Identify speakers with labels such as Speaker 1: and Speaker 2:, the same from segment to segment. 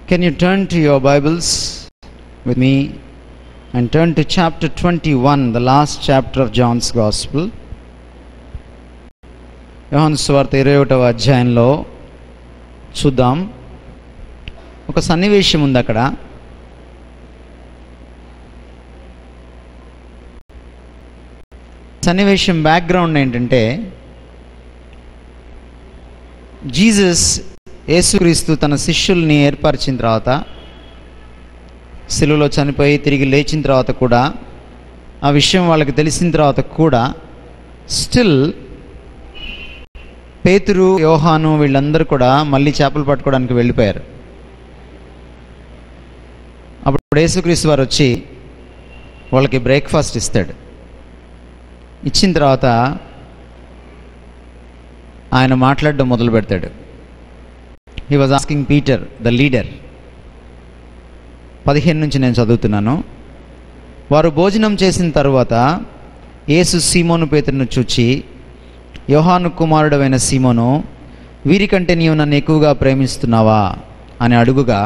Speaker 1: Can you turn to your Bibles with me and turn to chapter 21, the last chapter of John's Gospel. యోహాను సువార్త 21వ అధ్యాయంలో చూద్దాం. ఒక సన్నివేశం ఉంది అక్కడ. సన్నివేశం బ్యాక్గ్రౌండ్ ఏంటంటే, జీసస్ యేసుక్రీస్తు తన శిష్యుల్ని ఏర్పరిచిన తర్వాత, సిలువలో చనిపోయి తిరిగి లేచిన తర్వాత కూడా, ఆ విషయం వాళ్ళకి తెలిసిన తర్వాత కూడా స్టిల్ పేతురు, యోహాను వీళ్ళందరూ కూడా మళ్ళీ చేపలు పట్టుకోవడానికి వెళ్ళిపోయారు. అప్పుడు యేసుక్రీస్తు వారు వచ్చి వాళ్ళకి బ్రేక్ఫాస్ట్ ఇస్తాడు. ఇచ్చిన తర్వాత ఆయన మాట్లాడడం మొదలు పెడతాడు. He was asking Peter, the leader. 15 నుంచి నేను చదువుతున్నాను. వారు భోజనం చేసిన తరువాత యేసు సీమోను పేతురును చూచి, యోహాను కుమారుడవైన సీమోను, వీరికంటే నీవు నన్ను ఎక్కువగా ప్రేమిస్తున్నావా అని అడుగుగా,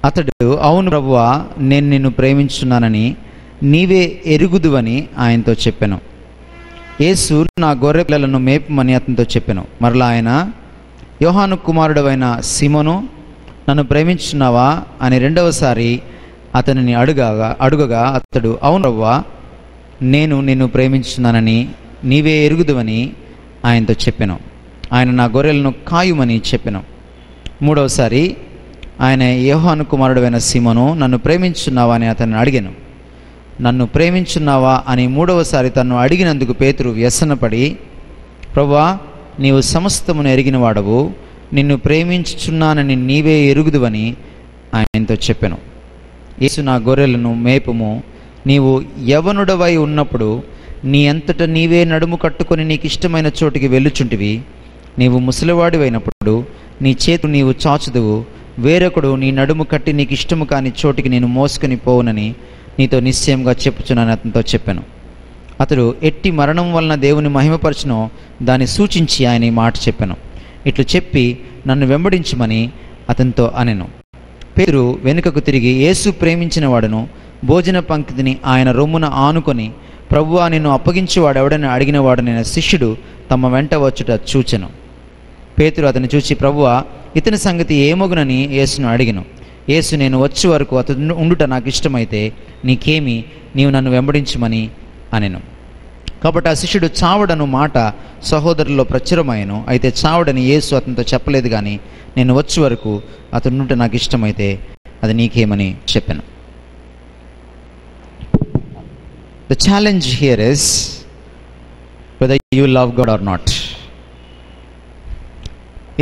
Speaker 1: అతడు, అవును ప్రభువా, నేను నిన్ను ప్రేమించున్నానని నీవే ఎరుగుదువని ఆయనతో చెప్పెను. యేసు, నా గొర్రె పిల్లలను మేపమని అతనితో చెప్పెను. మరలా ఆయన, యోహాను కుమారుడవైన సీమోను, నన్ను ప్రేమించున్నావా అని రెండవసారి అతనిని అడుగగా అతడు, అవును ప్రభువా, నేను నిన్ను ప్రేమించున్నానని నీవే ఎరుగుదువని ఆయనతో చెప్పెను. ఆయన, నా గొర్రెలను కాయుమని చెప్పెను. మూడవసారి ఆయన, యోహాను కుమారుడవైన సీమోను, నన్ను ప్రేమించున్నావా అని అతన్ని అడిగాను. నన్ను ప్రేమించున్నావా అని మూడవసారి తన్ను అడిగినందుకు పేతురు వ్యసనపడి, ప్రభువా, నీవు సమస్తమును ఎరిగిన వాడవు, నిన్ను ప్రేమించుచున్నానని నీవే ఎరుగుదువని ఆయనతో చెప్పెను. యేసు, నా గొర్రెలను మేపుము, నీవు యవనుడవై ఉన్నప్పుడు నీ అంతటా నీవే నడుము కట్టుకొని నీకు ఇష్టమైన చోటికి వెళ్ళుచుంటివి. నీవు ముసలివాడివైనప్పుడు నీ చేతులు నీవు చాచుదువు, వేరొకడు నీ నడుము కట్టి నీకు ఇష్టము కాని చోటికి నేను మోసుకొని పోవునని నీతో నిశ్చయంగా చెప్పుచున్నాను అతనితో చెప్పాను. అతడు ఎట్టి మరణం వలన దేవుని మహిమపరచునో దాన్ని సూచించి ఆయన ఈ మాట చెప్పాను. ఇట్లు చెప్పి నన్ను వెంబడించమని అతనితో అనెను. పేతురు వెనుకకు తిరిగి యేసు ప్రేమించిన వాడును భోజన పంక్తిని ఆయన రొమ్మున ఆనుకొని, ప్రభువా, నిన్ను అప్పగించేవాడెవడని అడిగిన వాడనైన శిష్యుడు తమ వెంట వచ్చుట చూచెను. పేతురు అతను చూచి, ప్రభువా, ఇతని సంగతి ఏమగునని యేసును అడిగెను. యేసు, నేను వచ్చే వరకు అతను ఉండుట నాకు ఇష్టమైతే నీకేమి, నీవు నన్ను వెంబడించమని అనెను. కాబట్టి ఆ శిష్యుడు చావడను మాట సహోదరుల్లో ప్రచురమాయను. అయితే చావడని యేసు అతనితో చెప్పలేదు, కానీ నేను వచ్చే వరకు అతను ఉండుట నాకు ఇష్టమైతే అది నీకేమని చెప్పాను. The challenge here is whether you love God or not.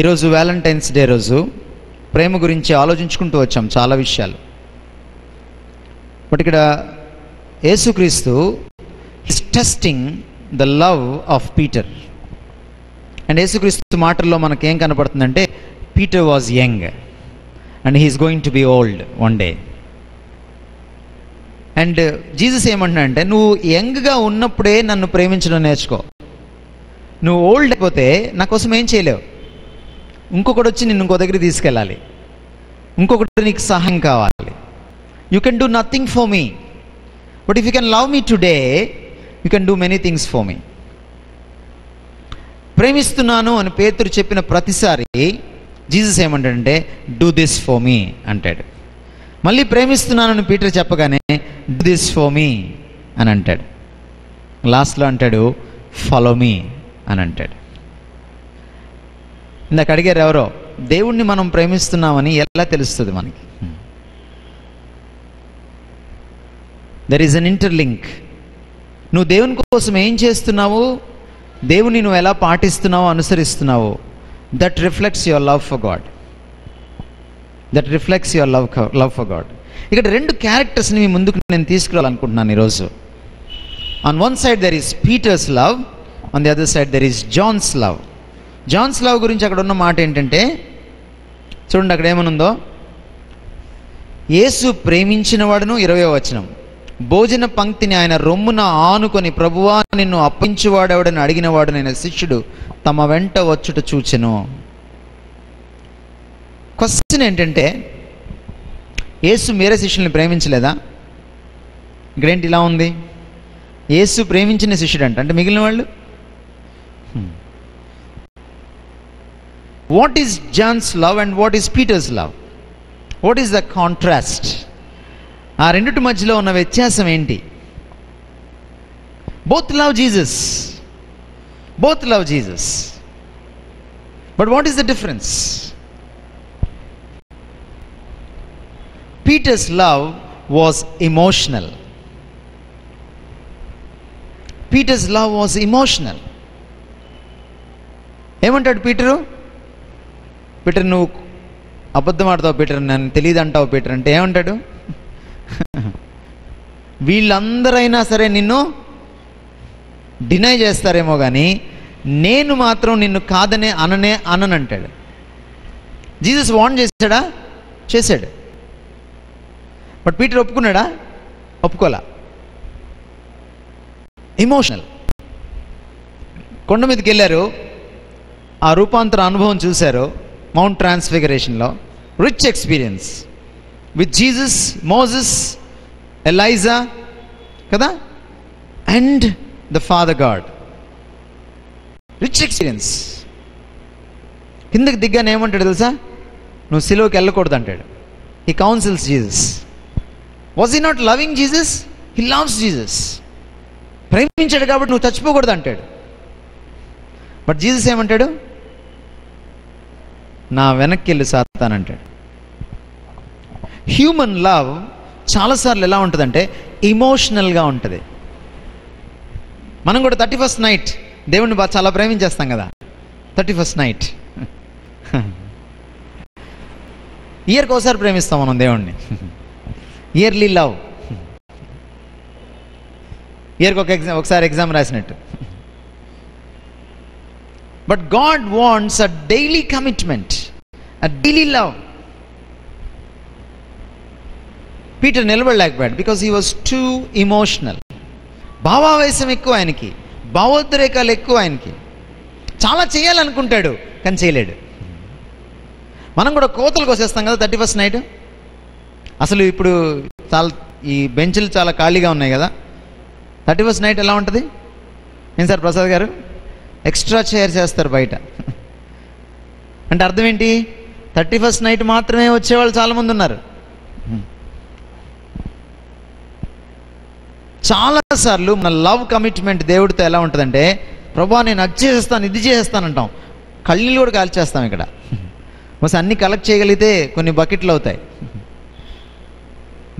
Speaker 1: ఈరోజు వ్యాలంటైన్స్ డే రోజు ప్రేమ గురించి ఆలోచించుకుంటూ వచ్చాం చాలా విషయాలు. బట్ ఇక్కడ Yesukristu is testing the love of Peter. And Yesukristu మాటల్లో మనకేం కనపడుతుందంటే, Peter was young and he's going to be old one day. And Jesus ఏమంటున్నాడంటే, నువ్వు యంగ్గా ఉన్నప్పుడే నన్ను ప్రేమించడం నేర్చుకో. నువ్వు ఓల్డ్ అయిపోతే నా కోసం ఏం చేయలేవు. ఇంకొకటి వచ్చి నిన్ను ఇంకో దగ్గర తీసుకెళ్ళాలి, ఇంకొకటి నీకు సహాయం కావాలి. You can do nothing for me, but if you can love me today, you can do many things for me. ప్రేమిస్తున్నాను అని పేతురు చెప్పిన ప్రతిసారి జీసస్ ఏమంటాడంటే, డూ దిస్ ఫర్ మీ అంటాడు. మళ్ళీ ప్రేమిస్తున్నానని పీటర్ చెప్పగానే, డూ దిస్ ఫర్ మీ అని అంటాడు. లాస్ట్లో అంటాడు, ఫాలో మీ అని అంటాడు. ఇందాక అడిగారు ఎవరో, దేవుణ్ణి మనం ప్రేమిస్తున్నామని ఎలా తెలుస్తుంది మనకి? There is an interlink. నువ్వు దేవుని కోసం ఏం చేస్తున్నావు, దేవుని నువ్వు ఎలా పాటిస్తున్నావు, అనుసరిస్తున్నావు, that reflects your love for God. That reflects your love for God. ఇక్కడ రెండు క్యారెక్టర్స్ని మీ ముందుకు నేను తీసుకురావాలనుకుంటున్నాను ఈరోజు. On one side there is Peter's love, on the other side there is John's love. John's love గురించి అక్కడ ఉన్న మాట ఏంటంటే, చూడండి అక్కడ ఏమనుందో, యేసు ప్రేమించిన వాడును, 20వ వచనం, భోజన పంక్తిని ఆయన రొమ్మున ఆనుకొని, ప్రభువా, నిన్ను అప్పించువాడెవడని అడిగిన వాడునైన శిష్యుడు తమ వెంట వచ్చుట చూచెను. క్వశ్చన్ ఏంటంటే, యేసు వేరే శిష్యుల్ని ప్రేమించలేదా? ఇక్కడేంటి ఇలా ఉంది? యేసు ప్రేమించిన శిష్యుడు అంటే మిగిలిన వాళ్ళు. What is John's love and what is Peter's love? What is the contrast? ఆ రెండిటి మధ్యలో ఉన్న వ్యత్యాసం ఏంటి? Both love Jesus, both love Jesus, but what is the difference? Peter's love was emotional. Peter's love was emotional. ఏమంటాడు Peter? Peter, నువ్వు అబద్ధం ఆడతావు Peter, నన్ను తెలియదు అంటావు పీటర్ అంటే ఏమంటాడు? వీళ్ళందరైనా సరే నిన్ను డినై చేస్తారేమో కానీ నేను మాత్రం నిన్ను కాదనే అననంటాడు. జీసస్ వార్న్ చేశాడా? చేశాడు. బట్ పీటర్ ఒప్పుకున్నాడా? ఒప్పుకోలా. ఎమోషనల్. కొండ మీదకి వెళ్ళారు, ఆ రూపాంతర అనుభవం చూశారు, మౌంట్ ట్రాన్స్ఫిగరేషన్లో. Rich experience with Jesus, Moses, Elijah కదా, and the father God. Rich experience. కిందకి దిగ్గానే ఏమంటాడు తెలుసా? నువ్వు సిలువకి వెళ్ళకూడదు అంటాడు. He counsels Jesus. Was he not loving Jesus? He loves Jesus. ప్రేమించాడు కాబట్టి నువ్వు చచ్చిపోకూడదు అంటాడు. బట్ జీసస్ ఏమంటాడు? నా వెనక్కి వెళ్ళి సాతానంటాడు. హ్యూమన్ లవ్ చాలాసార్లు ఎలా ఉంటుందంటే ఇమోషనల్గా ఉంటుంది. మనం కూడా 31st నైట్ దేవుణ్ణి చాలా ప్రేమించేస్తాం కదా. 31st నైట్ ఇయర్కి ఒకసారి ప్రేమిస్తాం మనం దేవుణ్ణి. Yearly love. ఇయర్కి ఒకసారి ఎగ్జామ్ రాసినట్టు. But God wants a daily commitment, a daily love. Peter నిలబడలేకపోయాడు because he was too emotional. భావావేశం ఎక్కువ ఆయనకి, భావోద్రేకాలు ఎక్కువ ఆయనకి. చాలా చేయాలనుకుంటాడు కానీ చేయలేడు. మనం కూడా కోతలు కోసేస్తాం కదా 31st నైట్. అసలు ఇప్పుడు చాలా ఈ బెంచ్లు చాలా ఖాళీగా ఉన్నాయి కదా. 31st నైట్ ఎలా ఉంటుంది? ఏం సార్ ప్రసాద్ గారు? ఎక్స్ట్రా చైర్ చేస్తారు బయట. అంటే అర్థం ఏంటి? 31st నైట్ మాత్రమే వచ్చేవాళ్ళు చాలామంది ఉన్నారు. చాలాసార్లు మన లవ్ కమిట్మెంట్ దేవుడితో ఎలా ఉంటుందంటే, ప్రభా నేను అది చేసేస్తాను, ఇది చేసేస్తానంటాం, కళ్ళీలు కూడా కాల్చేస్తాం. ఇక్కడ ఒకసారి అన్నీ కలెక్ట్ చేయగలిగితే కొన్ని బకెట్లు అవుతాయి.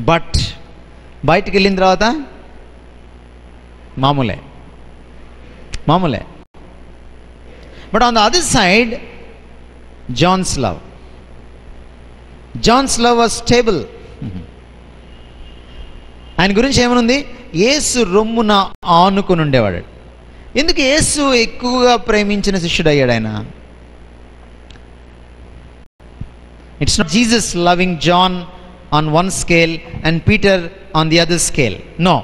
Speaker 1: బట్ బయటికి వెళ్ళిన తర్వాత మామూలే. But on the other side John's love was stable. ఆయన గురించి ఏమనుంది? యేసు రొమ్మున ఆనుకుని ఉండేవాడు. ఎందుకు యేసు ఎక్కువగా ప్రేమించిన శిష్యుడు అయ్యాడు ఆయన? It's not Jesus loving John on one scale and Peter on the other scale. No,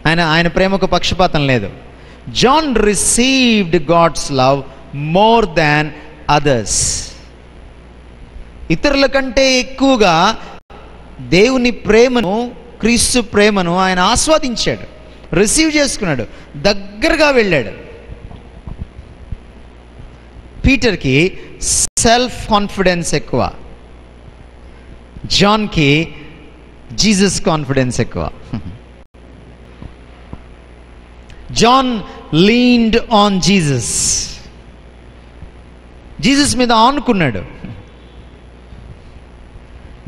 Speaker 1: ఆయన ప్రేమకు పక్షపాతం లేదు. John received God's love more than others. ఇతరుల కంటే ఎక్కువగా దేవుని ప్రేమను, క్రీస్తు ప్రేమను ఆయన ఆస్వాదించాడు, రిసీవ్ చేసుకున్నాడు, దగ్గరగా వెళ్ళాడు. పీటర్కి సెల్ఫ్ కాన్ఫిడెన్స్ ఎక్కువ, జాన్కి జీసస్ కాన్ఫిడెన్స్ ఎక్కువ. John leaned on Jesus. Jesus మీద ఆనుకున్నాడు.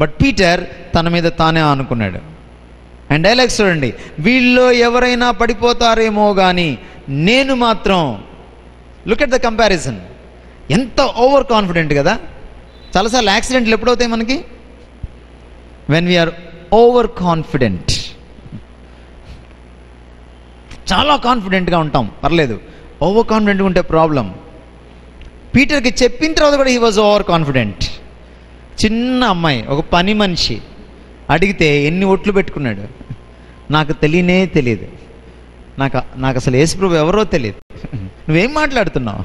Speaker 1: బట్ పీటర్ తన మీద తానే ఆనుకున్నాడు. అండ్ డైలాగ్స్ చూడండి, వీళ్ళలో ఎవరైనా పడిపోతారేమో కానీ నేను మాత్రం. Look at the comparison. ఎంత ఓవర్ కాన్ఫిడెంట్ కదా. చాలాసార్లు యాక్సిడెంట్లు ఎప్పుడవుతాయి మనకి? When we are overconfident. చాలా కాన్ఫిడెంట్గా ఉంటాం, పర్లేదు. ఓవర్ కాన్ఫిడెంట్గా ఉంటే ప్రాబ్లం. పీటర్కి చెప్పిన తర్వాత కూడా హీ వాజ్ ఓవర్ కాన్ఫిడెంట్. చిన్న అమ్మాయి, ఒక పని మనిషి అడిగితే ఎన్ని ఒట్లు పెట్టుకున్నాడు. నాకు తెలియదు, నాకు అసలు యేసుప్రభు ఎవరో తెలియదు. నువ్వేం మాట్లాడుతున్నావు?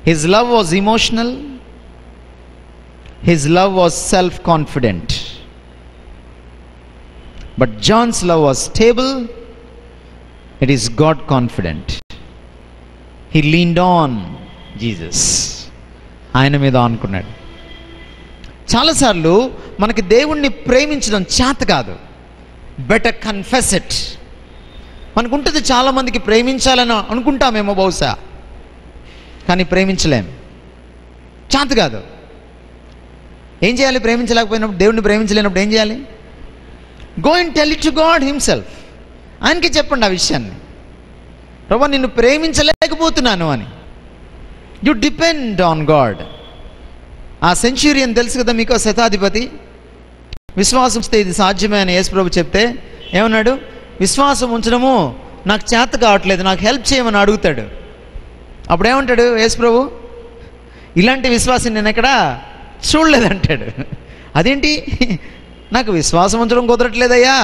Speaker 1: His love was emotional his love was self confident. But John's love was stable, it is God confident. He leaned on Jesus, ఆయన మీద ఆనుకున్నాడు. చాలాసార్లు మనకి దేవుణ్ణి ప్రేమించడం చేత కాదు. Better confess it. మనకుంటుంది, చాలామందికి ప్రేమించాలని అనుకుంటామేమో బహుశా, కానీ ప్రేమించలేం, చేత కాదు. ఏం చేయాలి? ప్రేమించలేకపోయినప్పుడు, దేవుణ్ణి ప్రేమించలేనప్పుడు ఏం చేయాలి? Go and tell it to God himself. ఆయనకి చెప్పండి ఆ విషయాన్ని, ప్రభువా నిన్ను ప్రేమించలేకపోతున్నాను అని. You depend on God. ఆ సెంచురియన్ తెలుసు కదా మీకు, శతాధిపతి. విశ్వాసం ఉంచితే ఇది సాధ్యమే అని యేసు ప్రభు చెప్తే ఏమన్నాడు? విశ్వాసం ఉంచడము నాకు చేత కావట్లేదు, నాకు హెల్ప్ చేయమని అడుగుతాడు. అప్పుడు ఏమంటాడు యేసు ప్రభు? ఇలాంటి విశ్వాసం నేను ఎక్కడా చూడలేదంటాడు. అదేంటి, నాకు విశ్వాసం ఉంచడం కుదరట్లేదయ్యా,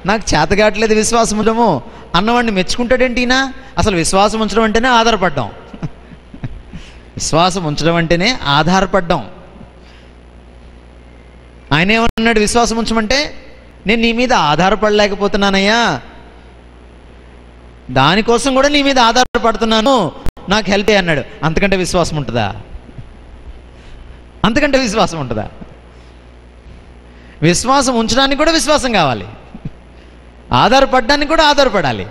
Speaker 1: నాకు చేత కావట్లేదు విశ్వాసం ఉంచడము అన్నవాడిని మెచ్చుకుంటాడేంటి ఈయన? అసలు విశ్వాసం ఉంచడం అంటేనే ఆధారపడ్డాం. విశ్వాసం ఉంచడం అంటేనే ఆధారపడ్డాం. ఆయన ఏమన్నాడు విశ్వాసం ఉంచమంటే? నేను నీ మీద ఆధారపడలేకపోతున్నానయ్యా, దానికోసం కూడా నీ మీద ఆధారపడుతున్నాను, నాకు హెల్ప్ అయ్యి అన్నాడు. అంతకంటే విశ్వాసం ఉంటుందా? అంతకంటే విశ్వాసం ఉంటుందా? విశ్వాసం ఉంచడానికి కూడా విశ్వాసం కావాలి, ఆధారపడడానికి కూడా ఆధారపడాలి,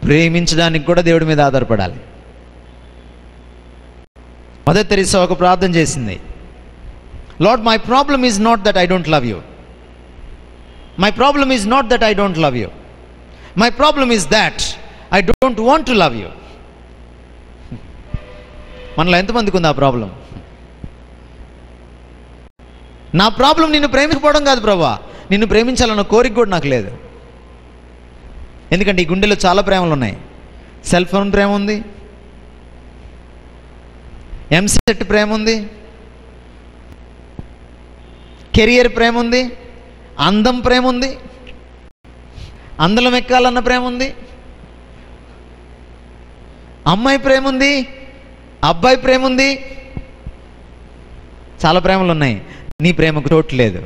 Speaker 1: ప్రేమించడానికి కూడా దేవుడి మీద ఆధారపడాలి. మదర్ తెరీసా ఒక ప్రార్థన చేసింది, lord my problem is not that I don't love you, my problem is not that I don't love you, my problem is that I don't want to love you. మనలో ఎంతమందికి ఉంది ఆ problem? నా problem నిన్ను ప్రేమించకపోవడం కాదు ప్రభువా, నిన్ను ప్రేమించాలన్న కోరిక కూడా నాకు లేదు. ఎందుకంటే ఈ గుండెలో చాలా ప్రేమలు ఉన్నాయి. సెల్ ఫోన్ ప్రేమ ఉంది, ఎంసెట్ ప్రేమ ఉంది, కెరియర్ ప్రేమ ఉంది, అందం ప్రేమ ఉంది, అందలం ఎక్కాలన్న ప్రేమ ఉంది, అమ్మాయి ప్రేమ ఉంది, అబ్బాయి ప్రేమ ఉంది, చాలా ప్రేమలు ఉన్నాయి. నీ ప్రేమకు చోటు లేదు.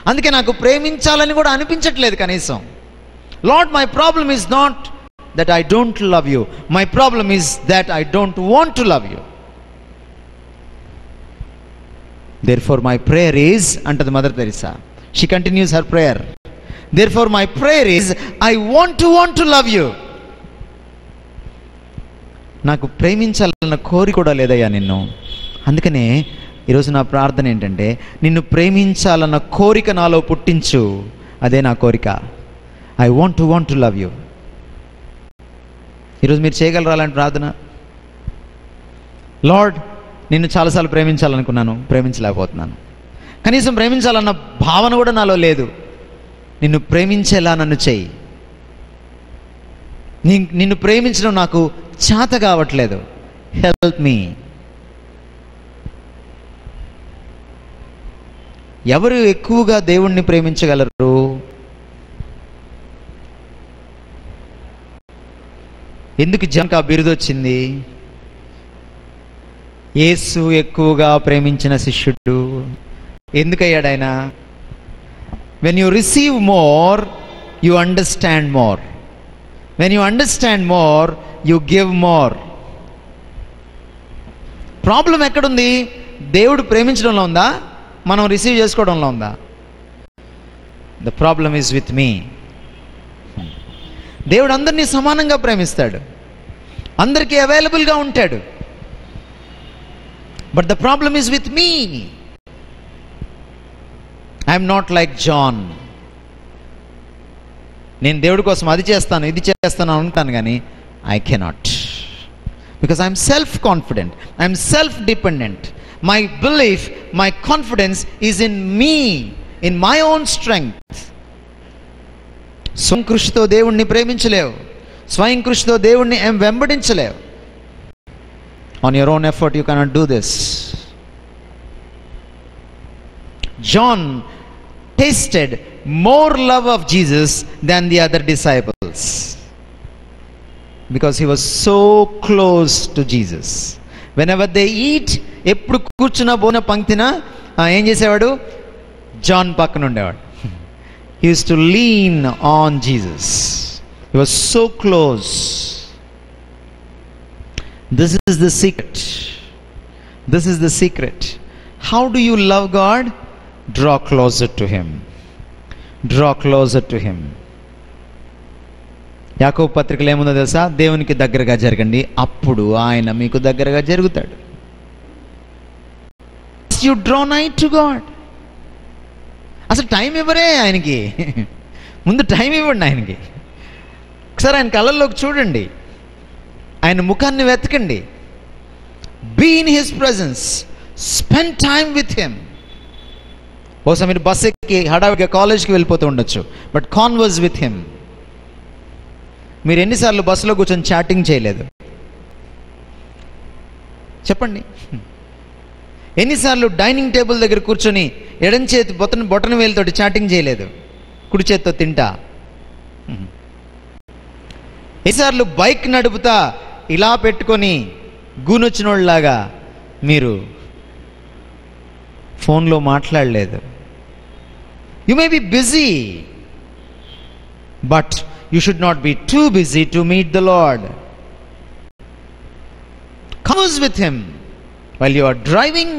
Speaker 1: అందుకే నాకు ప్రేమించాలని కూడా అనిపించట్లేదు కనీసం. Lord my problem is not that I don't love you, my problem is that I don't want to love you. Therefore my prayer is, అంటది mother Teresa. She continues her prayer. Therefore my prayer is, I want to love you. నాకు ప్రేమించాలన్న కోరిక కూడా లేదయ్యా నిన్ను. అందుకనే ఈరోజు నా ప్రార్థన ఏంటంటే, నిన్ను ప్రేమించాలన్న కోరిక నాలో పుట్టించు. అదే నా కోరిక. I want to love you. ఈరోజు మీరు చేయగలరా అలాంటి ప్రార్థన? లార్డ్, నిన్ను చాలాసార్లు ప్రేమించాలనుకున్నాను, ప్రేమించలేకపోతున్నాను. కనీసం ప్రేమించాలన్న భావన కూడా నాలో లేదు. నిన్ను ప్రేమించేలా నన్ను చెయ్యి. నిన్ను ప్రేమించడం నాకు చేత కావట్లేదు, హెల్ప్ మీ. ఎవరు ఎక్కువగా దేవుణ్ణి ప్రేమించగలరు? ఎందుకు జనకు ఆ బిరుదు వచ్చింది? యేసు ఎక్కువగా ప్రేమించిన శిష్యుడు. ఎందుకయ్యాడు ఆయన? When you receive more you understand more, when you understand more you give more. Problem ఎక్కడుంది? దేవుడు ప్రేమించడంలో ఉందా, మనం రిసీవ్ చేసుకోవడంలో ఉందా? The problem is with me. దేవుడు అందరినీ సమానంగా ప్రేమిస్తాడు, అందరికీ అవైలబుల్గా ఉంటాడు. But the problem is with me. I am not like John. నేను దేవుడి కోసం అది చేస్తాను, ఇది చేస్తాను అనుకుంటాను, కానీ I cannot. Because I am self-confident. I am self-dependent. My belief, my confidence is in me, in my own strength. స్వయం కృషితో దేవుణ్ణి ప్రేమించలేవు, స్వయం కృషితో దేవుణ్ణి వెంబడించలేవు. On your own effort, you cannot do this. John tasted more love of Jesus than the other disciples because he was so close to Jesus. Whenever they eat, ఎప్పుడు కూర్చున్న బోన పంక్తిన ఏం చేసేవాడు? జాన్ పక్కన ఉండేవాడు. He used to lean on Jesus. He was so close. This is the secret. This is the secret. How do you love God? Draw closer to him. Draw closer to him. యాకోబు పత్రికలో ఏముందో తెలుసా? దేవునికి దగ్గరగా జరగండి, అప్పుడు ఆయన మీకు దగ్గరగా జరుగుతాడు. యు డ్రా నై టు గాడ్. అసలు టైం ఇవ్వరే ఆయనకి. ముందు టైం ఇవ్వండి ఆయనకి. ఒకసారి ఆయన కళ్ళల్లోకి చూడండి, ఆయన ముఖాన్ని వెతకండి. Be in his presence, spend time with him. బహుశా మీరు బస్ ఎక్కి హడావిడిగా కాలేజ్కి వెళ్ళిపోతూ ఉండొచ్చు, బట్ కాన్వర్స్ విత్ హిమ్. మీరు ఎన్నిసార్లు బస్సులో కూర్చొని చాటింగ్ చేయలేదు? చెప్పండి. ఎన్నిసార్లు డైనింగ్ టేబుల్ దగ్గర కూర్చొని ఎడం చేతి బొటన వేలుతోటి చాటింగ్ చేయలేదు, కుడి చేతితో తింటా? ఎన్నిసార్లు బైక్ నడుపుతా ఇలా పెట్టుకొని గూనొచ్చినోళ్ళలాగా మీరు ఫోన్లో మాట్లాడలేదు? You may be busy, but you should not be too busy to meet the Lord. Converse with him while you are driving,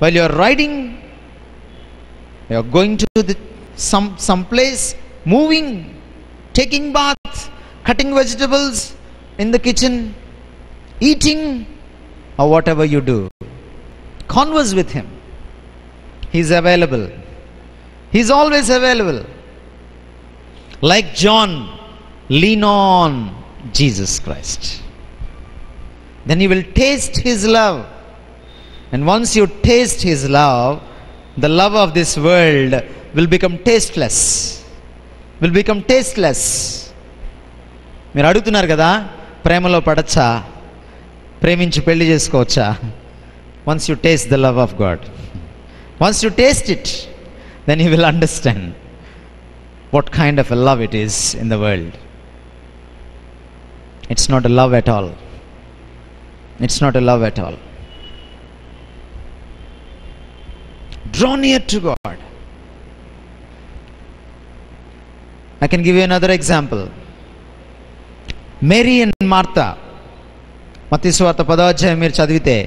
Speaker 1: while you are riding, you are going to some place, moving, taking bath, cutting vegetables in the kitchen, eating, or whatever you do. Converse with him. He is available. He is always available. Like John, lean on Jesus Christ. Then you will taste his love. And once you taste his love, the love of this world will become tasteless. Will become tasteless. మీరు అడుగుతున్నారు కదా, ప్రేమలో పడచ్చా, ప్రేమించి పెళ్లి చేసుకోవచ్చా? Once you taste the love of God, once you taste it, then you will understand what kind of a love it is in the world. It's not a love at all. It's not a love at all. Draw near to God. I can give you another example. Mary and Martha. మత్తయి సువార్త 10వ అధ్యాయం మీరు చదివితే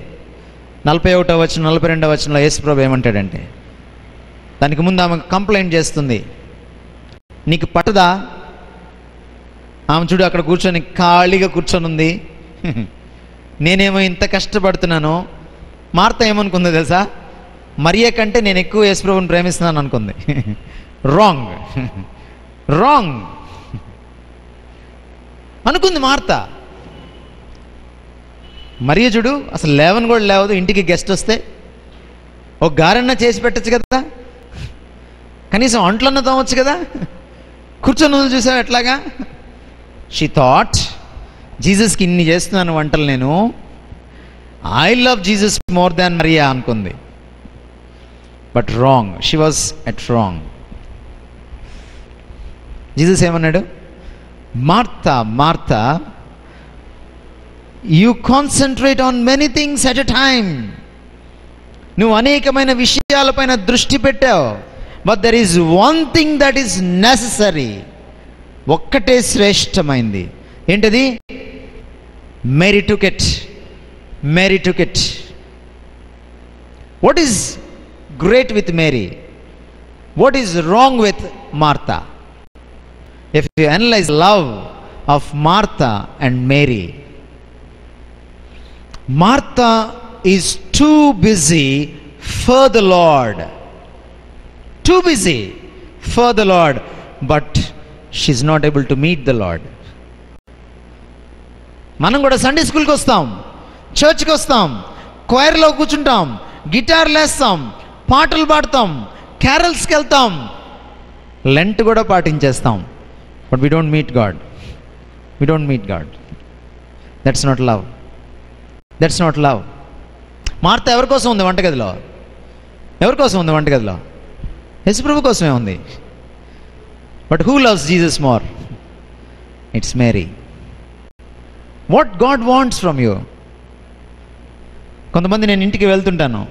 Speaker 1: 41వ వచనం 42వ వచనంలో యేసు ప్రభువు ఏమంటాడంటే, దానికి ముందు ఆమె కంప్లైంట్ చేస్తుంది, నీకు పట్టదా? ఆమె చూడు అక్కడ కూర్చొని ఖాళీగా కూర్చొని ఉంది, నేనేమో ఇంత కష్టపడుతున్నాను. మార్త ఏమనుకుందో తెలుసా? మరియ కంటే నేను ఎక్కువ యేసు ప్రభువుని ప్రేమిస్తున్నాను అనుకుంది. రాంగ్, రాంగ్ అనుకుంది మార్త. మరియ చూడు అసలు లేవని కూడా లేవదు. ఇంటికి గెస్ట్ వస్తే ఒక గారన్న చేసి పెట్టచ్చు కదా, కనీసం అంట్లన్న తోమచ్చు కదా, కూర్చొని చూసావు ఎట్లాగా? షీ థాట్, జీసస్కి ఇన్ని చేస్తున్నాను వంటలు నేను, I love Jesus more than Maria అనుకుంది. But wrong, she was at wrong. Jesus ఏమన్నాడు? Martha Martha, you concentrate on many things at a time. నువ్వు అనేకమైన విషయాలపైన దృష్టి పెట్టావు, but there is one thing that is necessary. ఒక్కటే శ్రేష్టమైంది. ఏంటది? Mary took it. Mary took it. What is great with Mary? What is wrong with Martha? If you analyse love of Martha and Mary, Martha is too busy for the lord. Too busy for the Lord, but she's not able to meet the Lord. మనం కూడా Sunday స్కూల్కి వస్తాం, చర్చ్కి వస్తాం, క్వైర్లో కూర్చుంటాం, గిటార్లు వేస్తాం, పాటలు పాడతాం, క్యారల్స్కి వెళ్తాం, లెంట్ కూడా పాటించేస్తాం, but we don't meet God. We don't meet God. That's not love. That's not love. Martha ఎవరి కోసం ఉంది వంటగదిలో? ఎవరి కోసం ఉంది వంటగదిలో? యేసు ప్రభు కోసమే ఉంది. But who loves Jesus more? It's Mary. What God wants from you? కొంతమంది నేను ఇంటికి వెళ్తుంటాను,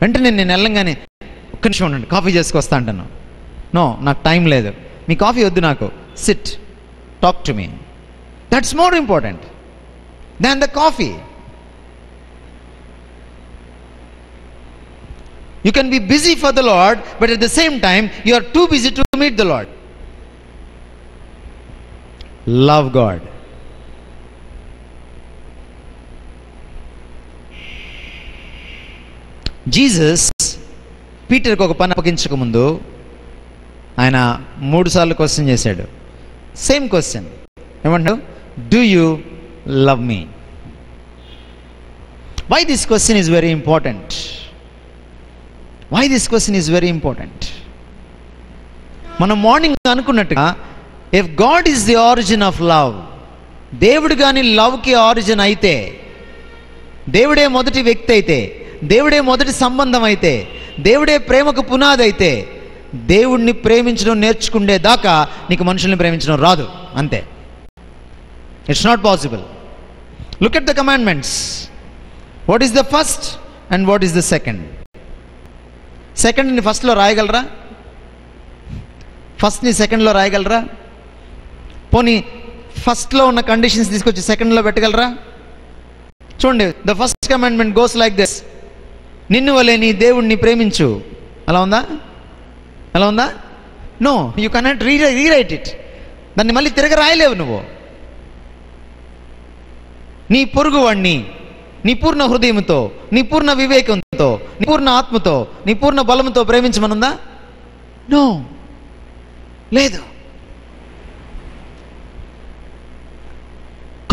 Speaker 1: వెంటనే నేను వెళ్ళంగానే ఒక్క నిమిషం ఉండండి కాఫీ చేసుకొస్తా అంటాను. నో, నాకు టైం లేదు, మీ కాఫీ వద్దు నాకు, SIT, talk to me. That's more important than the coffee. You can be busy for the Lord, but at the same time, you are too busy to meet the Lord. Love God. Jesus పీటర్కి ఒక పని అప్పగించక ముందు ఆయన 3 సార్లు question చేశాడు. Same question ఏమంటాడు? Do you love me? Why this question is very important? Why this question is very important? మనం మార్నింగ్ అనుకున్నట్టుగా, if God is the origin of love, దేవుడు కానీ లవ్కి ఆరిజిన్ అయితే, దేవుడే మొదటి వ్యక్తి అయితే, దేవుడే మొదటి సంబంధం అయితే, దేవుడే ప్రేమకు పునాది అయితే, దేవుడిని ప్రేమించడం నేర్చుకుండే దాకా నీకు మనుషుల్ని ప్రేమించడం రాదు. అంతే. It's not possible. Look at the commandments. What is the first and what is the second? సెకండ్ని ఫస్ట్లో రాయగలరా? ఫస్ట్ని సెకండ్లో రాయగలరా? పోనీ ఫస్ట్లో ఉన్న కండిషన్స్ తీసుకొచ్చి సెకండ్లో పెట్టగలరా? చూడండి, the first commandment goes like this: నిన్ను వలె నీ దేవుణ్ణి ప్రేమించు. అలా ఉందా? అలా ఉందా? No, you cannot rewrite it. దాన్ని మళ్ళీ తిరగ రాయలేవు నువ్వు. నీ పొరుగువాణ్ణి నీ పూర్ణ హృదయంతో, నీ పూర్ణ వివేకంతో, నీ పూర్ణ ఆత్మతో, నీ పూర్ణ బలంతో ప్రేమించమనుందా? నో, లేదు.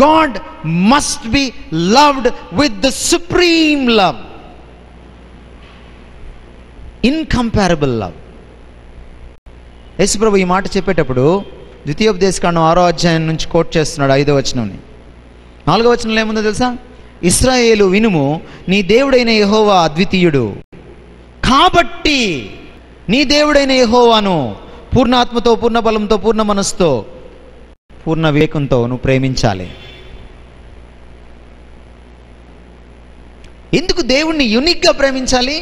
Speaker 1: God must be loved with the supreme love, incomparable love. యేసుప్రభు ఈ మాట చెప్పేటప్పుడు ద్వితీయోపదేశకాండం 6వ అధ్యాయం నుంచి కోట్ చేస్తున్నాడు 5వ వచనంని. 4వ వచనంలో ఏముందో తెలుసా? ఇశ్రాయేలు వినుము, నీ దేవుడైన యెహోవా అద్వితీయుడు, కాబట్టి నీ దేవుడైన యెహోవాను పూర్ణ ఆత్మతో, పూర్ణ బలంతో, పూర్ణ మనస్సుతో, పూర్ణ వివేకంతో నువ్వు ప్రేమించాలి. ఎందుకు దేవుణ్ణి యూనిక్గా ప్రేమించాలి?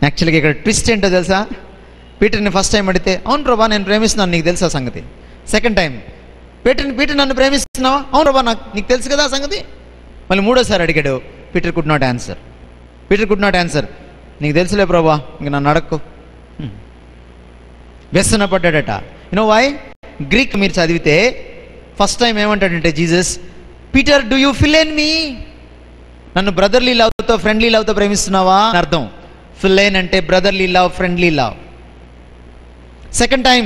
Speaker 1: యాక్చువల్గా ఇక్కడ ట్విస్ట్ ఏంటో తెలుసా? పీటర్ని ఫస్ట్ టైం అడిగితే, అవును ప్రభా నేను ప్రేమిస్తున్నాను, నీకు తెలుసా సంగతి? సెకండ్ టైం పీటర్ నన్ను ప్రేమిస్తున్నావా? అవును ప్రభా నీకు తెలుసు కదా సంగతి. మళ్ళీ 3వసారి అడిగాడు. Peter could not answer. నీకు తెలుసులే ప్రభా, ఇంక నన్ను అడక్కు. వ్యసన పడ్డాడట. You know why? గ్రీక్ మీరు చదివితే ఫస్ట్ టైం ఏమంటాడంటే Jesus, Peter do you philein మీ? నన్ను బ్రదర్లీ లవ్తో, ఫ్రెండ్లీ లవ్తో ప్రేమిస్తున్నావా అని అర్థం. ఫిలెన్ అంటే brotherly love, friendly love. Second time,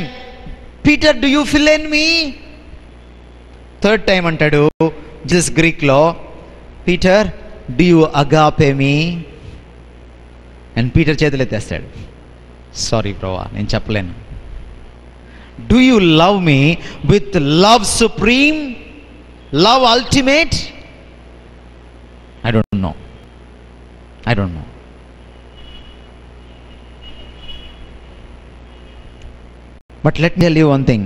Speaker 1: Peter do you philein me? Third time అంటాడు జీసస్ గ్రీక్లో, Peter do you agape me? And Peter చేతులు ఎత్తేస్తాడు, సారీ ప్రభా నేను చెప్పలేను. Do you love me with love supreme, love ultimate? I don't know. But let me tell you one thing.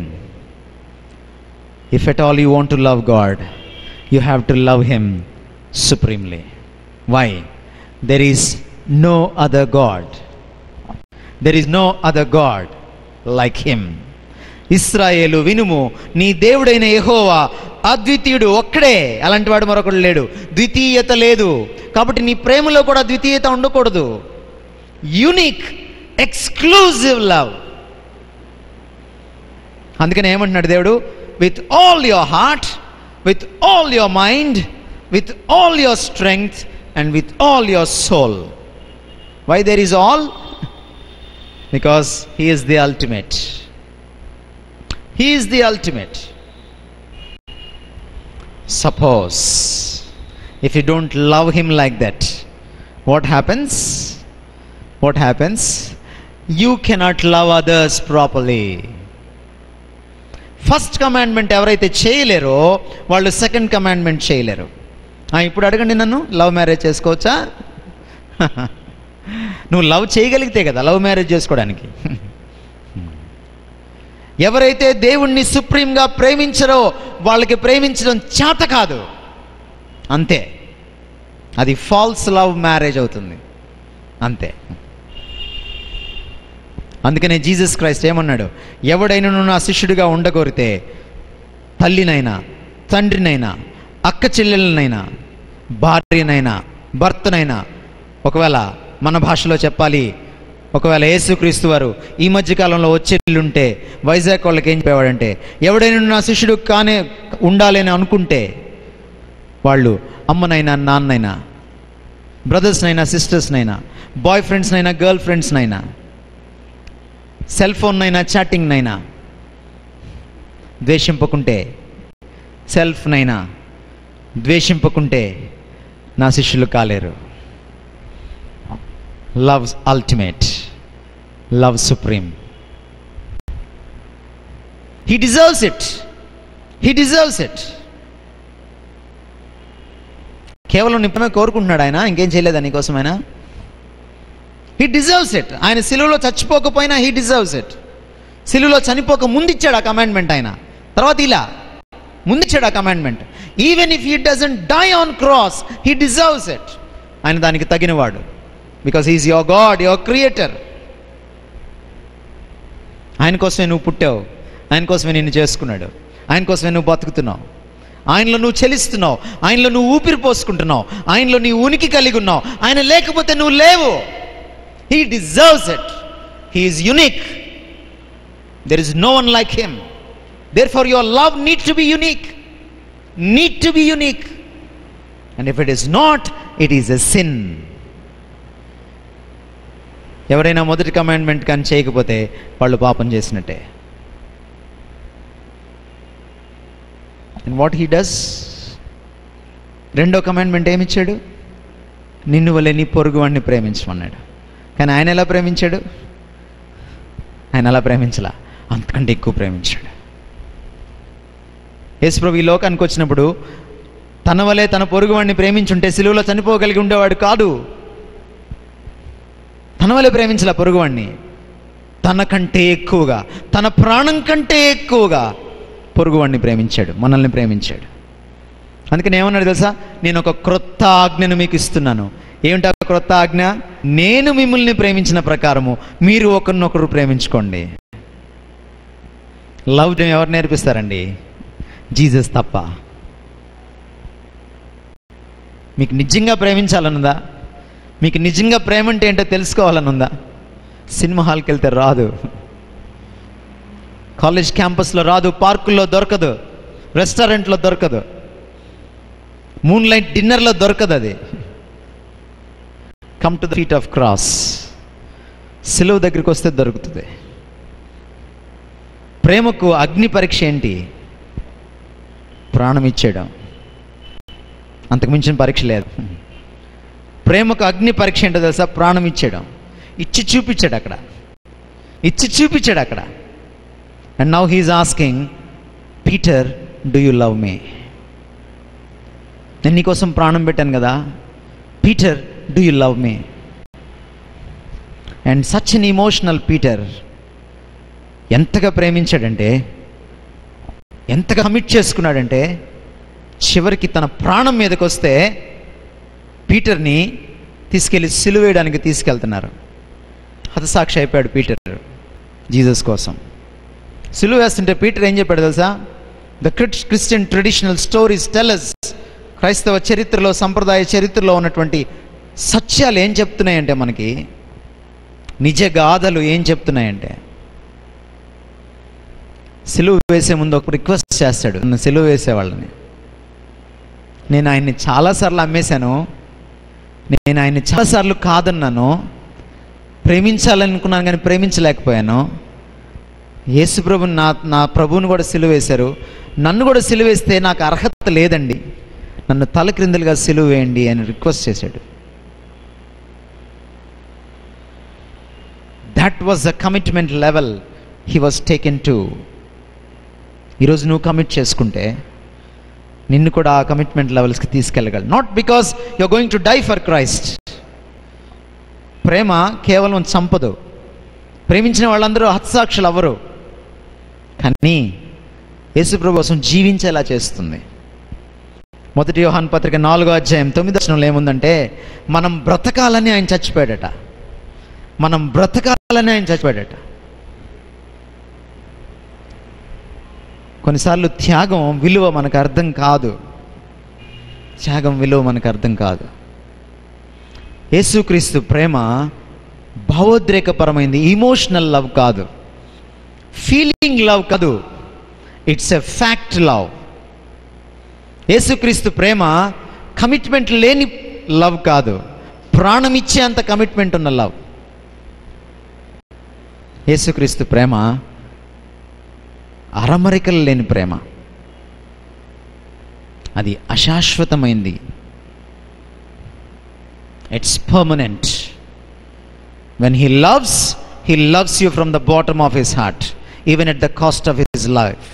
Speaker 1: If at all you want to love God, you have to love Him supremely. Why? There is no other God. There is no other God like Him. ఇశ్రాయేలు వినుము, నీ దేవుడైన యెహోవా అద్వితీయుడు, ఒక్కడే, అలాంటి వాడు మరొకడు లేడు. ద్వితీయత లేదు. కాబట్టి నీ ప్రేమలో కూడా ద్వితీయత ఉండకూడదు. Unique, exclusive love. అందుకని ఏమంటున్నాడు దేవుడు? With all your heart, with all your mind, with all your strength and with all your soul. Why there is all? Because he is the ultimate. He is the ultimate. Suppose if you don't love Him like that, what happens? You cannot love others properly. First commandment ఎవరైతే చేయలేరో వాళ్ళు second commandment చేయలేరు. ఇప్పుడు అడగండి నన్ను, love marriage చేసుకోవచ్చా? నువ్వు love చేయగలిగితే కదా లవ్ మ్యారేజ్ చేసుకోవడానికి. ఎవరైతే దేవుణ్ణి సుప్రీంగా ప్రేమించరో వాళ్ళకి ప్రేమించడం చేత కాదు, అంతే. అది ఫాల్స్ లవ్ మ్యారేజ్ అవుతుంది, అంతే. అందుకనే జీసస్ క్రైస్ట్ ఏమన్నాడు, ఎవడైనా నా శిష్యుడిగా ఉండగోరితే తల్లినైనా, తండ్రినైనా, అక్క చెల్లెలనైనా, భార్యనైనా, భర్తనైనా, ఒకవేళ మన భాషలో చెప్పాలి, ఒకవేళ యేసుక్రీస్తు వారు ఈ మధ్యకాలంలో వచ్చేళ్ళుంటే వైజాగ్ వాళ్ళకి ఏం చెప్పేవాడంటే, ఎవడైనా నా శిష్యుడు కానే ఉండాలి అని అనుకుంటే వాళ్ళు అమ్మనైనా, నాన్నైనా, బ్రదర్స్నైనా, సిస్టర్స్నైనా, బాయ్ ఫ్రెండ్స్నైనా, గర్ల్ ఫ్రెండ్స్నైనా, సెల్ ఫోన్నైనా, చాటింగ్నైనా ద్వేషింపకుంటే, సెల్ఫ్నైనా ద్వేషింపకుంటే నా శిష్యులు కాలేరు. Love ultimate, love supreme. He deserves it, he deserves it. కేవలం నిప్పమే కోరుకుంటున్నాడు ఆయన, ఇంకేం చేయలేదా నీకోసం ఆయన? He deserves it. ఆయన సిలువలో చచ్చిపోకపోయినా హీ డిజర్వ్స్ ఇట్. సిలువలో చనిపోక ముందిచ్చాడు ఆ కమాండ్మెంట్ ఆయన, తర్వాత ఇలా ముందిచ్చాడు ఆ commandment. Even if he doesn't die on cross, he deserves it. ఆయన దానికి తగినవాడు, because he's your God, your creator. ఆయన కోసమే నువ్వు పుట్టావు, ఆయన కోసమే నిన్ను చేసుకున్నాడు, ఆయన కోసమే నువ్వు బతుకుతున్నావు, ఆయనలో నువ్వు చెలిస్తున్నావు, ఆయనలో నువ్వు ఊపిరి పోసుకుంటున్నావు, ఆయనలో నీ ఉనికి కలిగి ఉన్నావు. ఆయన లేకపోతే నువ్వు లేవు. He deserves it. He is unique. There is no one like him. Therefore your love needs to be unique. Need to be unique. And if it is not, it is a sin. ఎవరైనా మొదటి commandment కానీ చేయకపోతే వాళ్ళు పాపం చేసినట్టే. And what he does? రెండో commandment ఏమిచ్చాడు? నిన్ను వలె నీ పొరుగువాడిని ప్రేమించమన్నాడు. కానీ ఆయన ఎలా ప్రేమించాడు? ఆయన అలా ప్రేమించలా, అంతకంటే ఎక్కువ ప్రేమించాడు. యేసుప్రభు ఈ లోకానికి వచ్చినప్పుడు తన వలె తన పొరుగువాడిని ప్రేమించుంటే సిలువలో చనిపోగలిగి ఉండేవాడు కాదు. తన వలె ప్రేమించలా పొరుగువాడిని, తనకంటే ఎక్కువగా, తన ప్రాణం కంటే ఎక్కువగా పొరుగువాడిని ప్రేమించాడు, మనల్ని ప్రేమించాడు. అందుకని ఏమన్నాడు తెలుసా? నేను ఒక క్రొత్త ఆజ్ఞను మీకు ఇస్తున్నాను. ఏమిటా క్రొత్త ఆజ్ఞ? నేను మిమ్మల్ని ప్రేమించిన ప్రకారము మీరు ఒకరినొకరు ప్రేమించుకోండి. లవ్ ఎవరు నేర్పిస్తారండి? జీసస్ తప్ప. మీకు నిజంగా ప్రేమించాలనుందా? మీకు నిజంగా ప్రేమ అంటే ఏంటో తెలుసుకోవాలనుందా? సినిమా హాల్కి వెళ్తే రాదు, కాలేజ్ క్యాంపస్లో రాదు, పార్కుల్లో దొరకదు, రెస్టారెంట్లో దొరకదు, మూన్ లైట్ డిన్నర్లో దొరకదు. అది come to the feet of cross. సిలువ దగ్గరికి వస్తే దొరుకుతుంది. ప్రేమకు అగ్ని పరీక్ష ఏంటి? ప్రాణం ఇచ్చేయడం. అంతకు మించిన పరీక్ష లేదు. ప్రేమకు అగ్ని పరీక్ష ఏంటో తెలుసా? ప్రాణం ఇచ్చేయడం. ఇచ్చి చూపించాడు అక్కడ, ఇచ్చి చూపించాడు అక్కడ. And now he is asking, Peter, do you love me? నేను నీకోసం ప్రాణం పెట్టాను కదా, Peter, do you love me? And such an emotional Peter. ఎంతగా ప్రేమించాడంటే, ఎంతగా కమిట్ చేసుకున్నాడంటే, చివరికి తన ప్రాణం మీదకి వస్తే పీటర్ని తీసుకెళ్ళి సిలువేయడానికి తీసుకెళ్తున్నారు. హతసాక్షి అయిపోయాడు పీటర్ జీసస్ కోసం. సిలువ వేస్తుంటే పీటర్ ఏం చెప్పాడు తెలుసా? The Christian traditional stories tell us, క్రైస్తవ చరిత్రలో, సంప్రదాయ చరిత్రలో ఉన్నటువంటి సత్యాలు ఏం చెప్తున్నాయంటే, మనకి నిజ గాథలు ఏం చెప్తున్నాయంటే, సిలువ వేసే ముందు ఒక రిక్వెస్ట్ చేస్తాడు నన్ను సిలువ వేసేవాళ్ళని. నేను ఆయన్ని చాలాసార్లు అమ్మేశాను, నేను ఆయన్ని చాలాసార్లు కాదన్నాను, ప్రేమించాలనుకున్నాను కానీ ప్రేమించలేకపోయాను. యేసుప్రభు నా ప్రభువుని కూడా సిలువ వేశారు, నన్ను కూడా సిలువ వేస్తే నాకు అర్హత లేదండి, నన్ను తల క్రిందలుగా సిలువ వేయండి అని రిక్వెస్ట్ చేశాడు. That was the commitment level he was taken to. ఈరోజు నువ్వు కమిట్ చేసుకుంటే నిన్ను కూడా ఆ కమిట్మెంట్ లెవెల్స్కి తీసుకెళ్ళగలడు. Not because you are going to die for Christ. ప్రేమ కేవలం చంపదు, ప్రేమించిన వాళ్ళందరూ హతసాక్షులు అవ్వరు, కానీ యేసుప్రభు కోసం జీవించేలా చేస్తుంది. మొదటి యోహాను పత్రిక 4వ అధ్యాయం 9వ వచనంలో ఏముందంటే, మనం బ్రతకాలని ఆయన చచ్చిపోయాడట. మనం బ్రతకాలని ఆయన చచ్చిపోయాడట. కొన్నిసార్లు త్యాగం విలువ మనకు అర్థం కాదు. త్యాగం విలువ మనకు అర్థం కాదు. యేసుక్రీస్తు ప్రేమ భావోద్రేకపరమైంది. ఇమోషనల్ లవ్ కాదు, ఫీలింగ్ లవ్ కాదు, ఇట్స్ ఎ ఫ్యాక్ట్ లవ్. యేసుక్రీస్తు ప్రేమ కమిట్మెంట్ లేని లవ్ కాదు, ప్రాణం ఇచ్చే అంత కమిట్మెంట్ ఉన్న లవ్. యేసుక్రీస్తు ప్రేమ అరమరికలు లేని ప్రేమ. అది అశాశ్వతమైంది. It's permanent. When he loves you from the bottom of his heart, even at the cost of his life.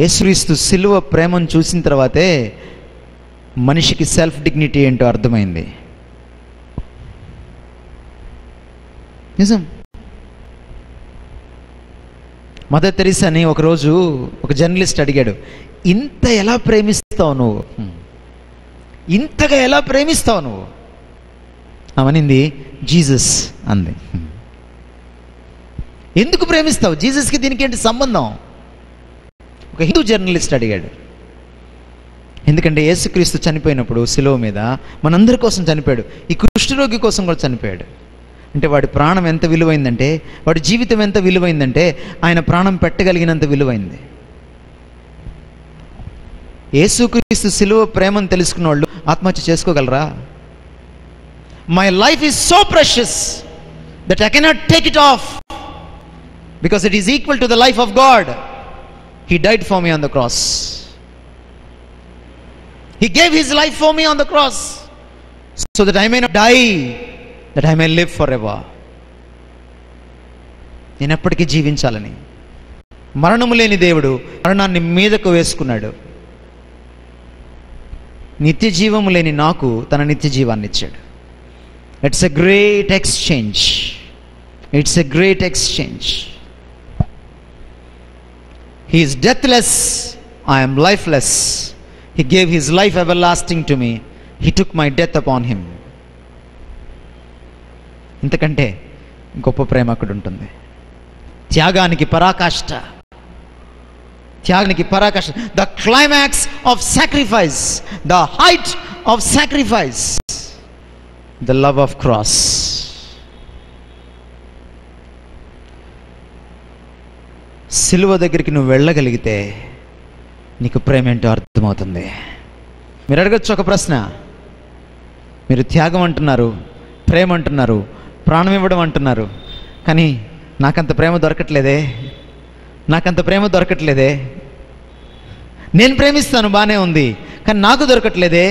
Speaker 1: యేసుక్రీస్తు సిలువ ప్రేమను చూసిన తర్వాతే మనిషికి సెల్ఫ్ డిగ్నిటీ ఏంటో అర్థమైంది. నిజం. మదర్ తెరీసాని ఒకరోజు ఒక జర్నలిస్ట్ అడిగాడు, ఇంత ఎలా ప్రేమిస్తావు నువ్వు, ఇంతగా ఎలా ప్రేమిస్తావు నువ్వు? అవనింది, జీసస్ అంది. ఎందుకు ప్రేమిస్తావు? జీసస్కి దీనికి ఏంటి సంబంధం? ఒక హిందూ జర్నలిస్ట్ అడిగాడు. ఎందుకంటే యేసుక్రీస్తు చనిపోయినప్పుడు శిలువ మీద మనందరి కోసం చనిపోయాడు. ఈ కుష్ఠరోగి కోసం కూడా చనిపోయాడు. అంటే వాడి ప్రాణం ఎంత విలువైందంటే, వాడి జీవితం ఎంత విలువైందంటే, ఆయన ప్రాణం పెట్టగలిగినంత విలువైంది. యేసుక్రీస్తు శిలువ ప్రేమను తెలుసుకున్న వాళ్ళు ఆత్మహత్య చేసుకోగలరా? My life is so precious that I cannot take it off because it is equal to the life of God. He died for me on the cross. He gave his life for me on the cross so that I may not die, that I may live forever. నేను ఎప్పటికీ జీవించాలని. మరణము లేని దేవుడు మరణాన్ని మీదకు వేసుకున్నాడు. నిత్య జీవము లేని నాకు తన నిత్య జీవాన్ని ఇచ్చాడు. It's a great exchange. It's a great exchange. He is deathless, I am lifeless. He gave his life everlasting to me. He took my death upon him. ఇంతకంటే గొప్ప ప్రేమ అక్కడ ఉంటుంది. త్యాగానికి పరాకాష్ట. త్యాగానికి పరాకాష్ట. The climax of sacrifice, the height of sacrifice, the love of cross. సిలువ దగ్గరికి నువ్వు వెళ్ళగలిగితే నీకు ప్రేమ ఏంటో అర్థమవుతుంది. మీరు అడగచ్చు ఒక ప్రశ్న, మీరు త్యాగం అంటున్నారు, ప్రేమ అంటున్నారు, ప్రాణం ఇవ్వడం అంటున్నారు, కానీ నాకంత ప్రేమ దొరకట్లేదే, నాకంత ప్రేమ దొరకట్లేదే. నేను ప్రేమిస్తాను, బాగానే ఉంది, కానీ నాకు దొరకట్లేదే.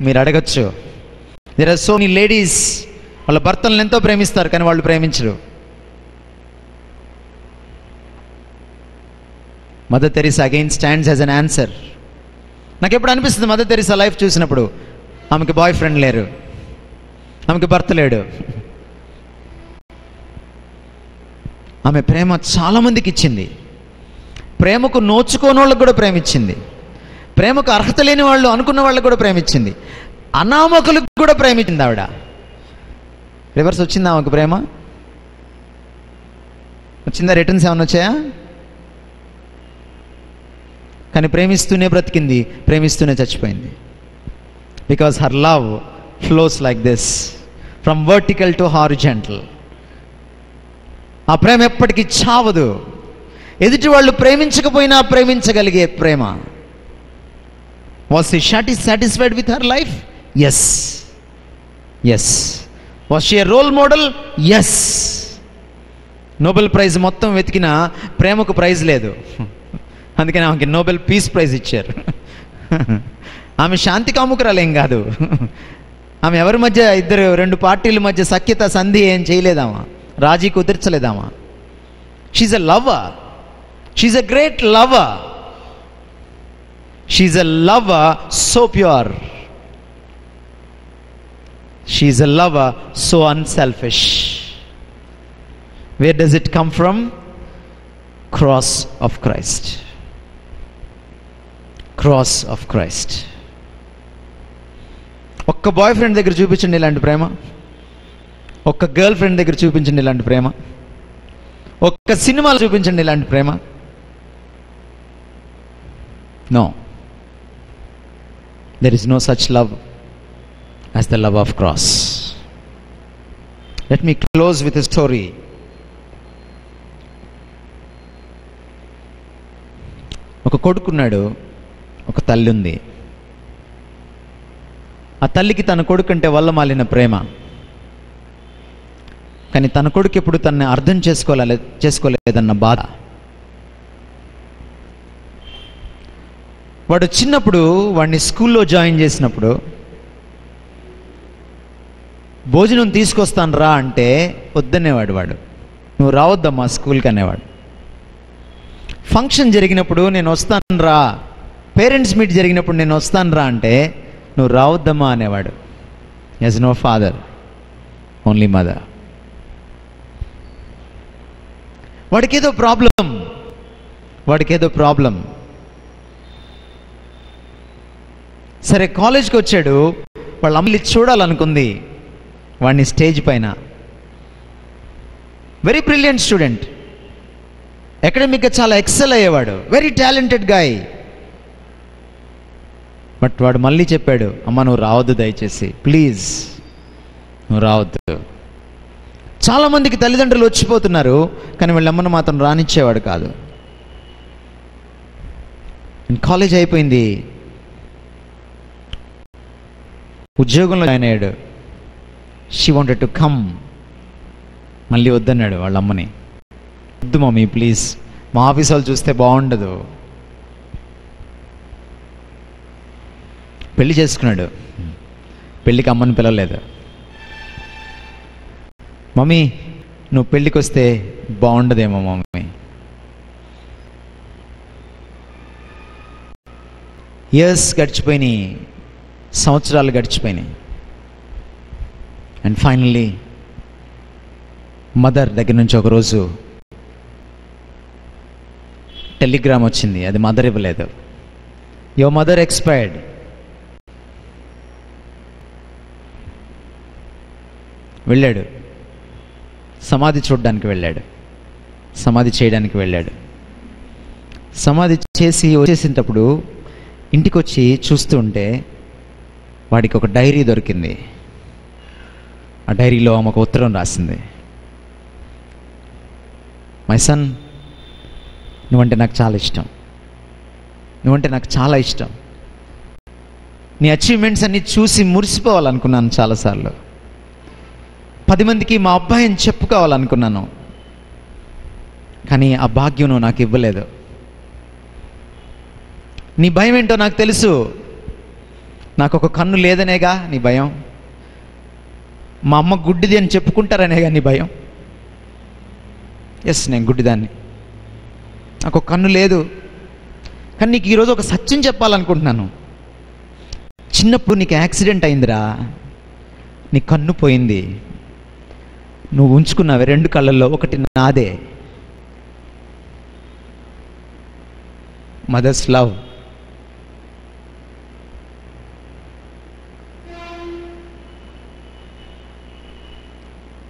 Speaker 1: మీరు అడగచ్చు. There are so many ladies వాళ్ళ భర్తలను ఎంతో ప్రేమిస్తారు, కానీ వాళ్ళు ప్రేమించరు. Mother Teresa again stands as an answer. నాకు ఎప్పుడు అనిపిస్తుంది మదర్ తెరీసా లైఫ్ చూసినప్పుడు, ఆమెకి బాయ్ ఫ్రెండ్ లేరు, ఆమెకి భర్త లేడు. ఆమె ప్రేమ చాలామందికి ఇచ్చింది. ప్రేమకు నోచుకోని వాళ్ళకు కూడా ప్రేమించింది. ప్రేమకు అర్హత లేని వాళ్ళు అనుకున్న వాళ్ళకు కూడా ప్రేమించింది. అనామకులకు కూడా ప్రేమించింది ఆవిడ. రివర్స్ వచ్చిందా ఆమెకు ప్రేమ? వచ్చిందా? రిటర్న్స్ ఏమైనా వచ్చాయా? కానీ ప్రేమిస్తూనే బ్రతికింది, ప్రేమిస్తూనే చచ్చిపోయింది. Because her love flows like this from vertical to horizontal. ఆ ప్రేమ ఎప్పటికీ చావదు. ఎదుటి వాళ్ళు ప్రేమించకపోయినా ప్రేమించగలిగే ప్రేమ. Was she satisfied with her life? Yes, yes. Was she a role model? Yes. Nobel prize మొత్తం వెతికినా ప్రేమకు ప్రైజ్ లేదు. అందుకని ఆమెకి నోబెల్ పీస్ ప్రైజ్ ఇచ్చారు. ఆమె శాంతి కాముకురాలేం కాదు. ఆమె ఎవరి మధ్య రెండు పార్టీల మధ్య సఖ్యత సంధి ఏం చేయలేదామా, రాజీ కుదిర్చలేదామా. She's a lover. She's a great lover. She's a lover so pure. She's a lover so unselfish. Where does it come from? Cross of Christ. Cross of Christ. ఒక్క బాయ్ ఫ్రెండ్ దగ్గర చూపించండి ఇలాంటి ప్రేమ. ఒక్క గర్ల్ ఫ్రెండ్ దగ్గర చూపించండి ఇలాంటి ప్రేమ. ఒక్క సినిమాలు చూపించండి ఇలాంటి ప్రేమ. No, there is no such love as the love of cross. Let me close with a story. ఒక కొడుకున్నాడు, ఒక తల్లి ఉంది. ఆ తల్లికి తన కొడుకు అంటే వల్ల మాలిన ప్రేమ. కానీ తన కొడుకు ఎప్పుడు తనని అర్థం చేసుకోలేదన్న బాధ. వాడు చిన్నప్పుడు వాడిని స్కూల్లో జాయిన్ చేసినప్పుడు భోజనం తీసుకొస్తాను రా అంటే వద్దనేవాడు. వాడు నువ్వు రావద్దమ్మా స్కూల్కి అనేవాడు. ఫంక్షన్ జరిగినప్పుడు నేను వస్తాను రా, పేరెంట్స్ మీట్ జరిగినప్పుడు నేను వస్తాను రా అంటే నువ్వు రావద్దమ్మా అనేవాడు. As no father, only mother. వాడికేదో ప్రాబ్లం. సరే, కాలేజ్కి వచ్చాడు. వాళ్ళ అమ్మని చూడాలనుకుంది వాడిని స్టేజ్ పైన. వెరీ బ్రిలియంట్ స్టూడెంట్, అకాడమిక్గా చాలా ఎక్సెల్ అయ్యేవాడు, వెరీ టాలెంటెడ్ గాయ్. బట్ వాడు మళ్ళీ చెప్పాడు, అమ్మ నువ్వు రావద్దు, దయచేసి ప్లీజ్ నువ్వు రావద్దు. చాలామందికి తల్లిదండ్రులు వచ్చిపోతున్నారు, కానీ వీళ్ళమ్మను మాత్రం రానిచ్చేవాడు కాదు. కాలేజ్ అయిపోయింది, ఉద్యోగంలో జాయిన్ అయ్యాడు. She wanted to come. మళ్ళీ వద్దన్నాడు వాళ్ళ అమ్మని. వద్దు మమ్మీ ప్లీజ్, మా ఆఫీస్ వాళ్ళు చూస్తే బాగుండదు. పెళ్లి చేసుకున్నాడు. పెళ్ళికి అమ్మని పిలవలేదు. మమ్మీ నువ్వు పెళ్ళికి వస్తే బాగుండదేమో మమ్మీ. ఇయర్స్ గడిచిపోయినాయి, సంవత్సరాలు గడిచిపోయినాయి. అండ్ ఫైనల్లీ మదర్ దగ్గర నుంచి ఒకరోజు టెలిగ్రామ్ వచ్చింది. అది మదర్ ఇవ్వలేదు. Your mother expired. వెళ్ళాడు, సమాధి చూడడానికి వెళ్ళాడు, సమాధి చేయడానికి వెళ్ళాడు. సమాధి చేసి వచ్చేసేటప్పుడు ఇంటికి వచ్చి చూస్తూ ఉంటే వాడికి ఒక డైరీ దొరికింది. ఆ డైరీలో ఆమె ఒక ఉత్తరం రాసింది. మై సన్, నువ్వంటే నాకు చాలా ఇష్టం, నువ్వంటే నాకు చాలా ఇష్టం. నీ అచీవ్మెంట్స్ అన్నీ చూసి మురిసిపోవాలనుకున్నాను చాలాసార్లు. 10 మందికి మా అబ్బాయిని చెప్పుకోవాలనుకున్నాను, కానీ ఆ భాగ్యం నువ్వు నాకు ఇవ్వలేదు. నీ భయం ఏంటో నాకు తెలుసు. నాకు ఒక కన్ను లేదనేగా నీ భయం. మా అమ్మ గుడ్డిది అని చెప్పుకుంటారనేగా నీ భయం. ఎస్, నేను గుడ్డిదాన్ని, నాకు ఒక కన్ను లేదు. కానీ నీకు ఈరోజు ఒక సత్యం చెప్పాలనుకుంటున్నాను. చిన్నప్పుడు నీకు యాక్సిడెంట్ అయిందిరా, నీ కన్ను పోయింది. నువ్వు ఉంచుకున్నావే 2 కళ్ళల్లో, ఒకటి నాదే. Mother's love.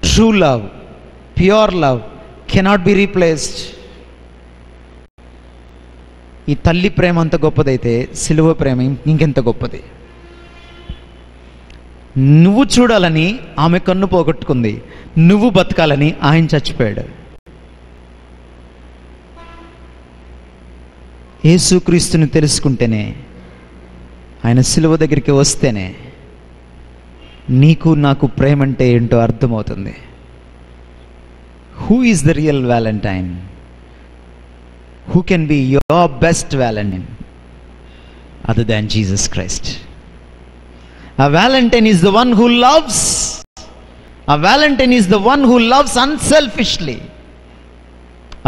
Speaker 1: True love, pure love cannot be replaced. ఈ తల్లి ప్రేమ అంత గొప్పదైతే సిలువ ప్రేమ ఇంకెంత గొప్పది. నువ్వు చూడాలని ఆమె కన్ను పోగొట్టుకుంది, నువ్వు బతకాలని ఆయన చచ్చిపోయాడు. యేసుక్రీస్తుని తెలుసుకుంటేనే, ఆయన సిలువ దగ్గరికి వస్తేనే నీకు నాకు ప్రేమ అంటే ఏంటో అర్థమవుతుంది. Who is the real Valentine? Who can be your best Valentine other than Jesus Christ? A Valentine is the one who loves. A Valentine is the one who loves unselfishly.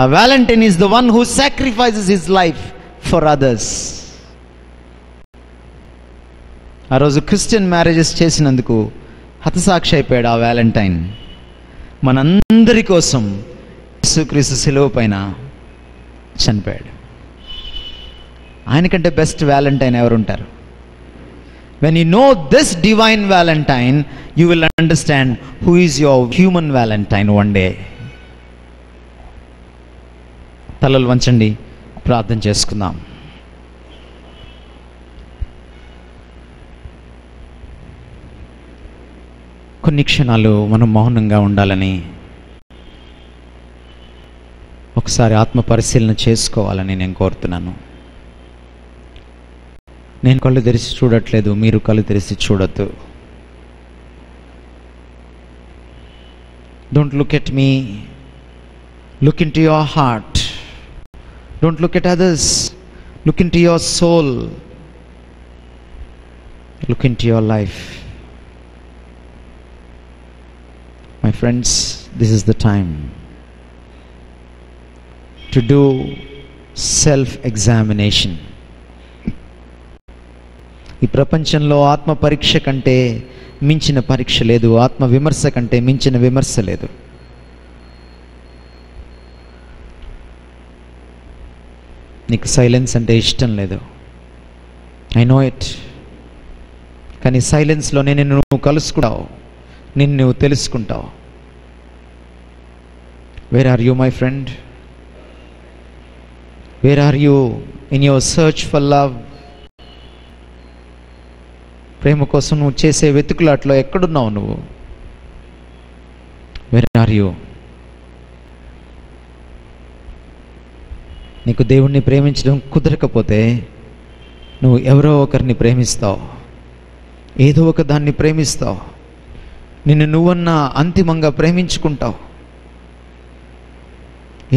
Speaker 1: A Valentine is the one who sacrifices his life for others. ఆ రోజు Christian marriages చేసినందుకు హతసాక్షి అయిపోయాడు ఆ Valentine. మనందరి కోసం యేసుక్రీస్తు శిలువ పైన చనిపోయాడు. ఆయనకంటే బెస్ట్ వ్యాలంటైన్ ఎవరు ఉంటారు? When you know this divine Valentine, you will understand who is your human Valentine one day. తలలు వంచండి, ప్రార్థన చేసుకుందాం. కొన్ని క్షణాలు మనం మౌనంగా ఉండాలని, ఒకసారి ఆత్మ పరిశీలన చేసుకోవాలని నేను కోరుతున్నాను. నేను కళ్ళు తెరిచి చూడట్లేదు, మీరు కళ్ళు తెరిచి చూడొద్దు. Don't look at me, look into your heart. Don't look at others, look into your soul, look into your life. My friends, this is the time to do self-examination. ఈ ప్రపంచంలో ఆత్మ పరీక్ష కంటే మించిన పరీక్ష లేదు, ఆత్మ విమర్శ కంటే మించిన విమర్శ లేదు. నీకు సైలెన్స్ అంటే ఇష్టం లేదు, ఐ నో ఇట్. కానీ సైలెన్స్లోనే నిన్ను నువ్వు కలుసుకుంటావు, నిన్ను నువ్వు తెలుసుకుంటావు. Where are you my friend? Where are you in your search for love? ప్రేమ కోసం నువ్వు చేసే వెతుకులాట్లో ఎక్కడున్నావు నువ్వు? Where are you? నీకు దేవుణ్ణి ప్రేమించడం కుదరకపోతే నువ్వు ఎవరో ఒకరిని ప్రేమిస్తావు, ఏదో ఒక దాన్ని ప్రేమిస్తావు, నిన్ను నువ్వన్నా అంతిమంగా ప్రేమించుకుంటావు,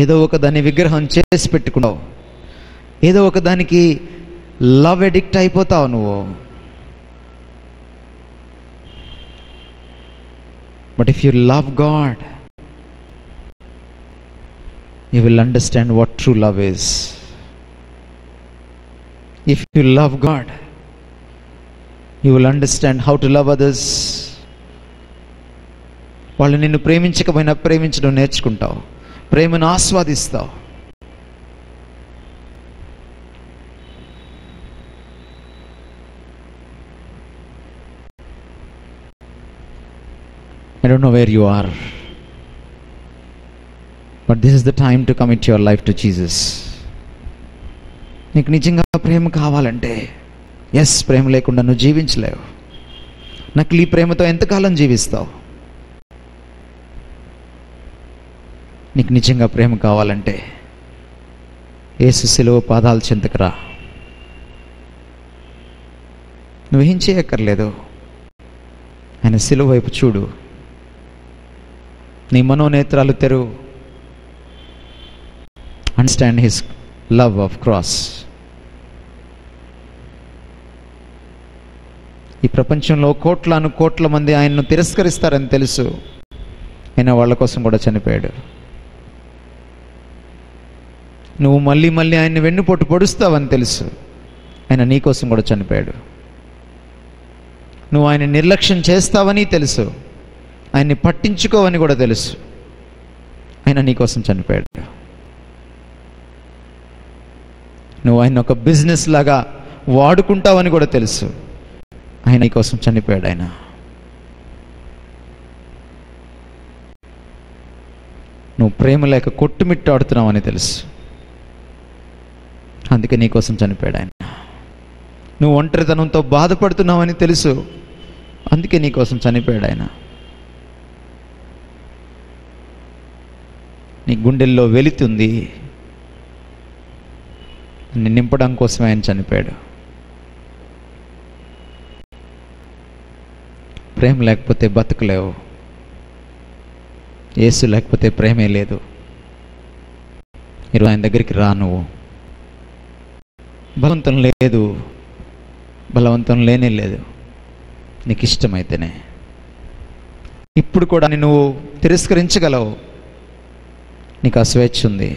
Speaker 1: ఏదో ఒక దాన్ని విగ్రహం చేసి పెట్టుకుంటావు, ఏదో ఒక దానికి లవ్ ఎడిక్ట్ అయిపోతావు నువ్వు. But if you love God, you will understand what true love is. If you love God, you will understand how to love others. వాళ్ళు నిన్ను ప్రేమించకపోయినా ప్రేమించడం నేర్చుకుంటావు, ప్రేమను ఆస్వాదిస్తావు. I don't know where you are, but this is the time to commit your life to Jesus. నీకు నిజంగా ప్రేమ కావాలంటే, yes, ప్రేమ లేకుండా నువ్వు జీవించలేవు. నకిలీ ప్రేమతో ఎంతకాలం జీవిస్తావు? నీకు నిజంగా ప్రేమ కావాలంటే యేసు శిలువ పాదాల చెంతకు రా. నువ్వేం చేయక్కర్లేదు, ఆయన శిలువ వైపు చూడు, నీ మనోనేత్రాలు తెరువు. Understand his love of cross. ఈ ప్రపంచంలో కోట్లాను కోట్ల మంది ఆయన్ను తిరస్కరిస్తారని తెలుసు, ఆయన వాళ్ళ కోసం కూడా చనిపోయాడు. నువ్వు మళ్ళీ మళ్ళీ ఆయన్ని వెన్నుపోటు పొడుస్తావని తెలుసు, ఆయన నీ కోసం కూడా చనిపోయాడు. నువ్వు ఆయన నిర్లక్ష్యం చేస్తావని తెలుసు, ఆయన్ని పట్టించుకోవని కూడా తెలుసు, ఆయన నీ కోసం చనిపోయాడు. నువ్వు ఆయన ఒక బిజినెస్ లాగా వాడుకుంటావని కూడా తెలుసు, ఆయన నీ కోసం చనిపోయాడు. ఆయన నువ్వు ప్రేమ లేక కొట్టుమిట్టాడుతున్నావని తెలుసు, అందుకే నీ కోసం చనిపోయాడు. ఆయన నువ్వు ఒంటరితనంతో బాధపడుతున్నావని తెలుసు, అందుకే నీ కోసం చనిపోయాడు. ఆయన నీ గుండెల్లో వెలితుంది, నింపడం కోసమే ఆయన చనిపోయాడు. ప్రేమ లేకపోతే బతకలేవు, యేసు లేకపోతే ప్రేమే లేదు. ఈరోజు ఆయన దగ్గరికి రా. నువ్వు బలవంతం లేదు, బలవంతం లేనే లేదు, నీకు ఇష్టమైతేనే. ఇప్పుడు కూడా నువ్వు తిరస్కరించగలవు, నీకు ఆ స్వేచ్ఛ ఉంది.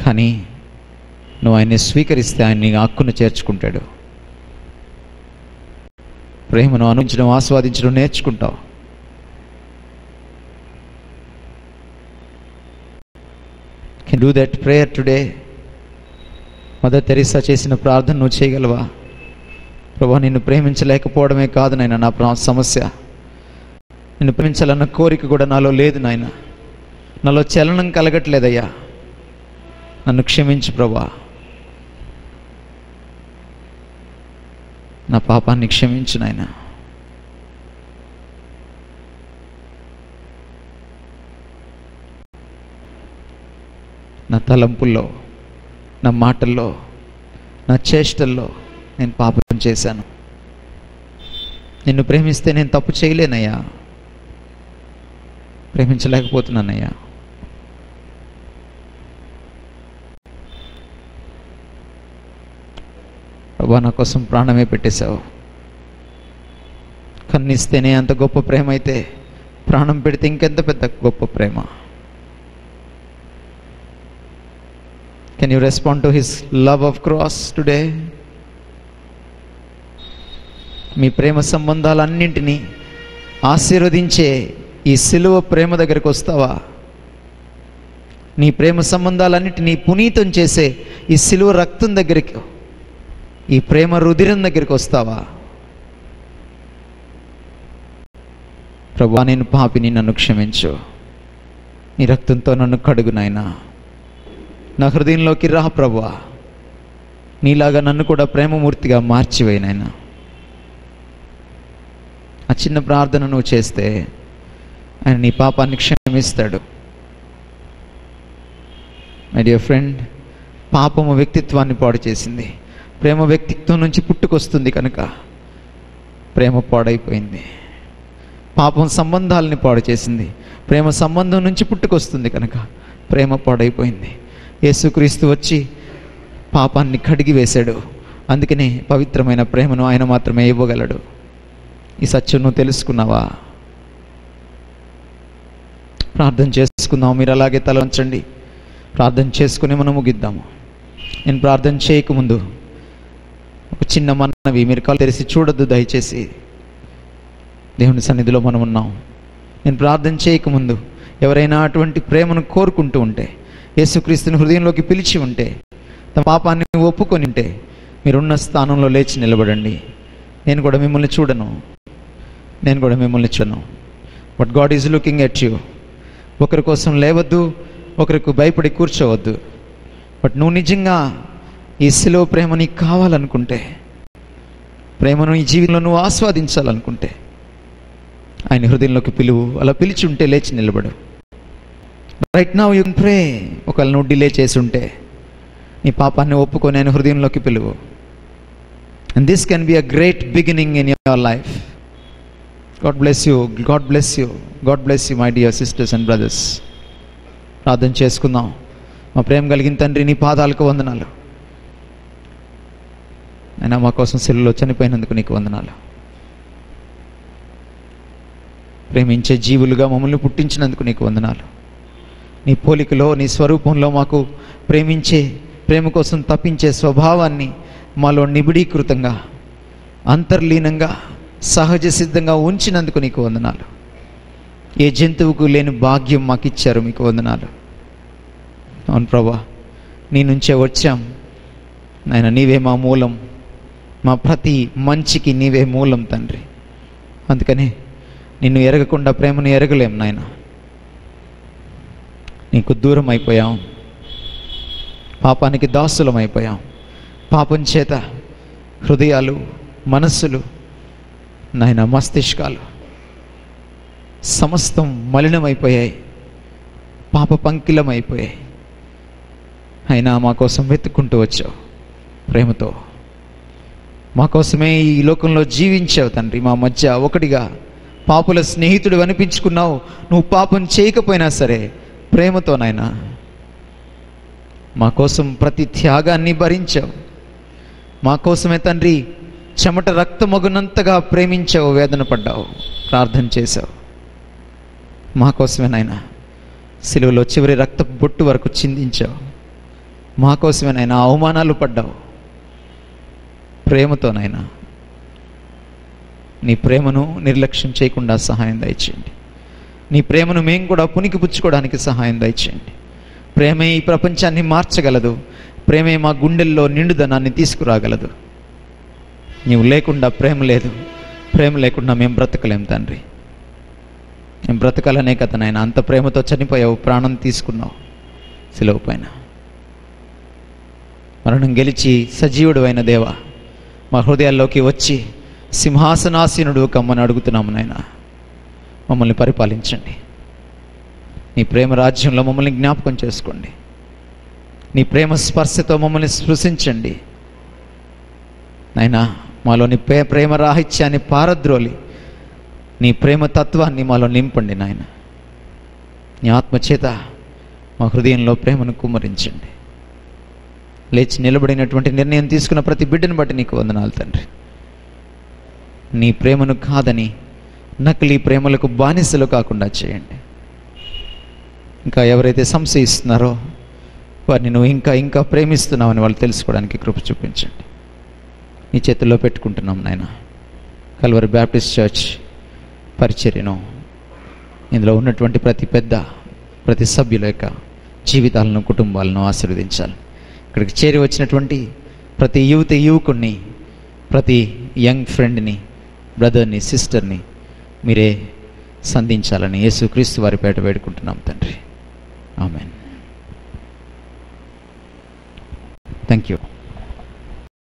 Speaker 1: కానీ నువ్వు ఆయన్ని స్వీకరిస్తే ఆయన నీ హక్కును చేర్చుకుంటాడు. ప్రేమను అనుభవించడం, ఆస్వాదించడం నేర్చుకుంటావు. Do that prayer today? Mother Teresa చేసిన ప్రార్థన నువ్వు చేయగలవా? ప్రభువా, నిన్ను ప్రేమించలేకపోవడమే కాదు నాయన నా సమస్య, నిన్ను ప్రేమించాలన్న కోరిక కూడా నాలో లేదు నాయన, నాలో చలనం కలగట్లేదయ్యా, నన్ను క్షమించు ప్రభువా, నా పాపాన్ని క్షమించు నాయన. నా తలంపుల్లో, నా మాటల్లో, నా చేష్టల్లో నేను పాపం చేశాను. నిన్ను ప్రేమిస్తే నేను తప్పు చేయలేనయ్యా, ప్రేమించలేకపోతున్నానయ్యా. ప్రభా, నా కోసం ప్రాణమే పెట్టేశావు. కన్నిస్తేనే అంత గొప్ప ప్రేమ అయితే ప్రాణం పెడితే ఇంకెంత పెద్ద గొప్ప ప్రేమ. Can you respond to his love of cross today? మీ ప్రేమ సంబంధాలన్నింటినీ ఆశీర్వదించే ఈ సిలువ ప్రేమ దగ్గరికి వస్తావా? నీ ప్రేమ సంబంధాలన్నింటినీ పునీతం చేసే ఈ సిలువ రక్తం దగ్గరికి, ఈ ప్రేమ రుధిరం దగ్గరికి వస్తావా? ప్రభువా, నేను పాపిని, నన్ను క్షమించు, నీ రక్తంతో నన్ను కడుగు నాయనా, నా హృదయంలోకి రా ప్రభువా, నీలాగా నన్ను కూడా ప్రేమమూర్తిగా మార్చివేయి నాయనా. ఆ చిన్న ప్రార్థన నువ్వు చేస్తే ఆయన నీ పాపాన్ని క్షమిస్తాడు. మై డియర్ ఫ్రెండ్, పాపము వ్యక్తిత్వాన్ని పాడు చేసింది. ప్రేమ వ్యక్తిత్వం నుంచి పుట్టుకొస్తుంది కనుక ప్రేమ పాడైపోయింది. పాపం సంబంధాలని పాడు చేసింది. ప్రేమ సంబంధం నుంచి పుట్టుకొస్తుంది కనుక ప్రేమ పాడైపోయింది. యేసుక్రీస్తు వచ్చి పాపాన్ని కడిగి వేశాడు. అందుకనే పవిత్రమైన ప్రేమను ఆయన మాత్రమే ఇవ్వగలడు. ఈ సత్యం నువ్వు తెలుసుకున్నావా? ప్రార్థన చేసుకుందాం. మీరు అలాగే తల ఉంచండి, ప్రార్థన చేసుకుని మనం ముగిద్దాము. నేను ప్రార్థన చేయకముందు ఒక చిన్న మనవి, మీరు కళ్ళు తెరిచి చూడొద్దు దయచేసి. దేవుని సన్నిధిలో మనం ఉన్నాం. నేను ప్రార్థన చేయకముందు ఎవరైనా అటువంటి ప్రేమను కోరుకుంటూ ఉంటే, యేసుక్రీస్తుని హృదయంలోకి పిలిచి ఉంటే, తమ పాపాన్ని ఒప్పుకొని ఉంటే, మీరున్న స్థానంలో లేచి నిలబడండి. నేను కూడా మిమ్మల్ని చూడను, but God is looking at you. ఒకరి కోసం లేవద్దు, ఒకరికి భయపడి కూర్చోవద్దు. బట్ నువ్వు నిజంగా ఈ సిలువ ప్రేమ నీకు కావాలనుకుంటే, ప్రేమను ఈ జీవితంలో నువ్వు ఆస్వాదించాలనుకుంటే, ఆయన హృదయంలోకి పిలువు. అలా పిలిచి ఉంటే లేచి నిలబడు. రైట్ నౌ యూ కెన్ ప్రే. ఒకవేళ నువ్వు డిలే చేసి ఉంటే నీ పాపాన్ని ఒప్పుకొని ఆయన హృదయంలోకి పిలువు. And this can be a great beginning in your life. God bless you. God bless you. God bless you, my dear sisters and brothers. ప్రార్థన చేసుకుందాం. మా ప్రేమ కలిగిన తండ్రి, నీ పాదాలకు వందనాలు. అయినా మా కోసం సిలువలో చనిపోయినందుకు నీకు వందనాలు. ప్రేమించే జీవులుగా మమ్మల్ని పుట్టించినందుకు నీకు వందనాలు. నీ పోలికలో, నీ స్వరూపంలో మాకు ప్రేమ కోసం తప్పించే స్వభావాన్ని మాలో నిబిడీకృతంగా, అంతర్లీనంగా, సహజ సిద్ధంగా ఉంచినందుకు నీకు వందనాలు. ఏ జంతువుకు లేని భాగ్యం మాకు ఇచ్చారు, మీకు వందనాలు. అవును ప్రభా, నీ నుంచే వచ్చాం నాయన. నీవే మా మూలం, మా ప్రతి మంచికి నీవే మూలం తండ్రి. అందుకని నిన్ను ఎరగకుండా ప్రేమను ఎరగలేం నాయన. నీకు దూరం అయిపోయాం, పాపానికి దాసులం అయిపోయాం. పాపం చేత హృదయాలు, మనస్సులు నాయన, మస్తిష్కాలు సమస్తం మలినమైపోయాయి, పాప పంకిలమైపోయాయి. అయినా మా కోసం వెతుక్కుంటూ వచ్చావు ప్రేమతో. మా కోసమే ఈ లోకంలో జీవించావు తండ్రి. మా మధ్య ఒకటిగా పాపుల స్నేహితుడు అనిపించుకున్నావు. నువ్వు పాపం చేయకపోయినా సరే ప్రేమతో నాయన మా కోసం ప్రతి త్యాగాన్ని భరించావు. మా కోసమే తండ్రి చెమట రక్తమగునంతగా ప్రేమించావు, వేదన పడ్డావు, ప్రార్థన చేశావు. మా కోసమే నాయన సిలువలో చివరి రక్త బొట్టు వరకు చిందించావు. మా కోసమే నాయన అవమానాలు పడ్డావు. ప్రేమతో నాయన నీ ప్రేమను నిర్లక్ష్యం చేయకుండా సహాయం దయచేయండి. నీ ప్రేమను మేము కూడా పుణికిపుచ్చుకోవడానికి సహాయం దయచేయండి. ప్రేమే ఈ ప్రపంచాన్ని మార్చగలదు. ప్రేమే మా గుండెల్లో నిండుదనాన్ని తీసుకురాగలదు. నీవు లేకుండా ప్రేమ లేదు. ప్రేమ లేకుండా మేము బ్రతకలేం తండ్రి. మేము బ్రతకాలనే కదా నాయన, అంత ప్రేమతో చనిపోయావు, ప్రాణం తీసుకున్నావు సిలువ పైన. మరణం గెలిచి సజీవుడు అయిన దేవ, మా హృదయాల్లోకి వచ్చి సింహాసనాసీనుడు కమ్మని అడుగుతున్నాము నాయన. మమ్మల్ని పరిపాలించండి. నీ ప్రేమ రాజ్యంలో మమ్మల్ని జ్ఞాపకం చేసుకోండి. నీ ప్రేమ స్పర్శతో మమ్మల్ని స్పృశించండి నాయనా. మాలోని ప్రేమ రాహిత్యాన్ని పారద్రోలి నీ ప్రేమ తత్వాన్ని మాలో నింపండి నాయన. నీ ఆత్మచేత మా హృదయంలో ప్రేమను కుమ్మరించండి. లేచి నిలబడినటువంటి నిర్ణయం తీసుకున్న ప్రతి బిడ్డను బట్టి నీకు వందనాలు తండ్రి. నీ ప్రేమను కాదని నకిలీ ప్రేమలకు బానిసలు కాకుండా చేయండి. ఇంకా ఎవరైతే సంశయిస్తున్నారో వారిని నువ్వు ఇంకా ఇంకా ప్రేమిస్తున్నావని వాళ్ళు తెలుసుకోవడానికి కృప చూపించండి. నీ చేతుల్లో పెట్టుకుంటున్నాం నాయన. కల్వరి బ్యాప్టిస్ట్ చర్చ్ పరిచర్యను, ఇందులో ఉన్నటువంటి ప్రతి సభ్యుల యొక్క జీవితాలను, కుటుంబాలను ఆశీర్వదించాలి. ఇక్కడికి చేరి వచ్చినటువంటి ప్రతి యువకుడిని, ప్రతి యంగ్ ఫ్రెండ్ని, బ్రదర్ని, సిస్టర్ని మీరే సంధించాలని యేసుక్రీస్తు వారి పేట వేడుకుంటున్నాం తండ్రి. ఆమెన్.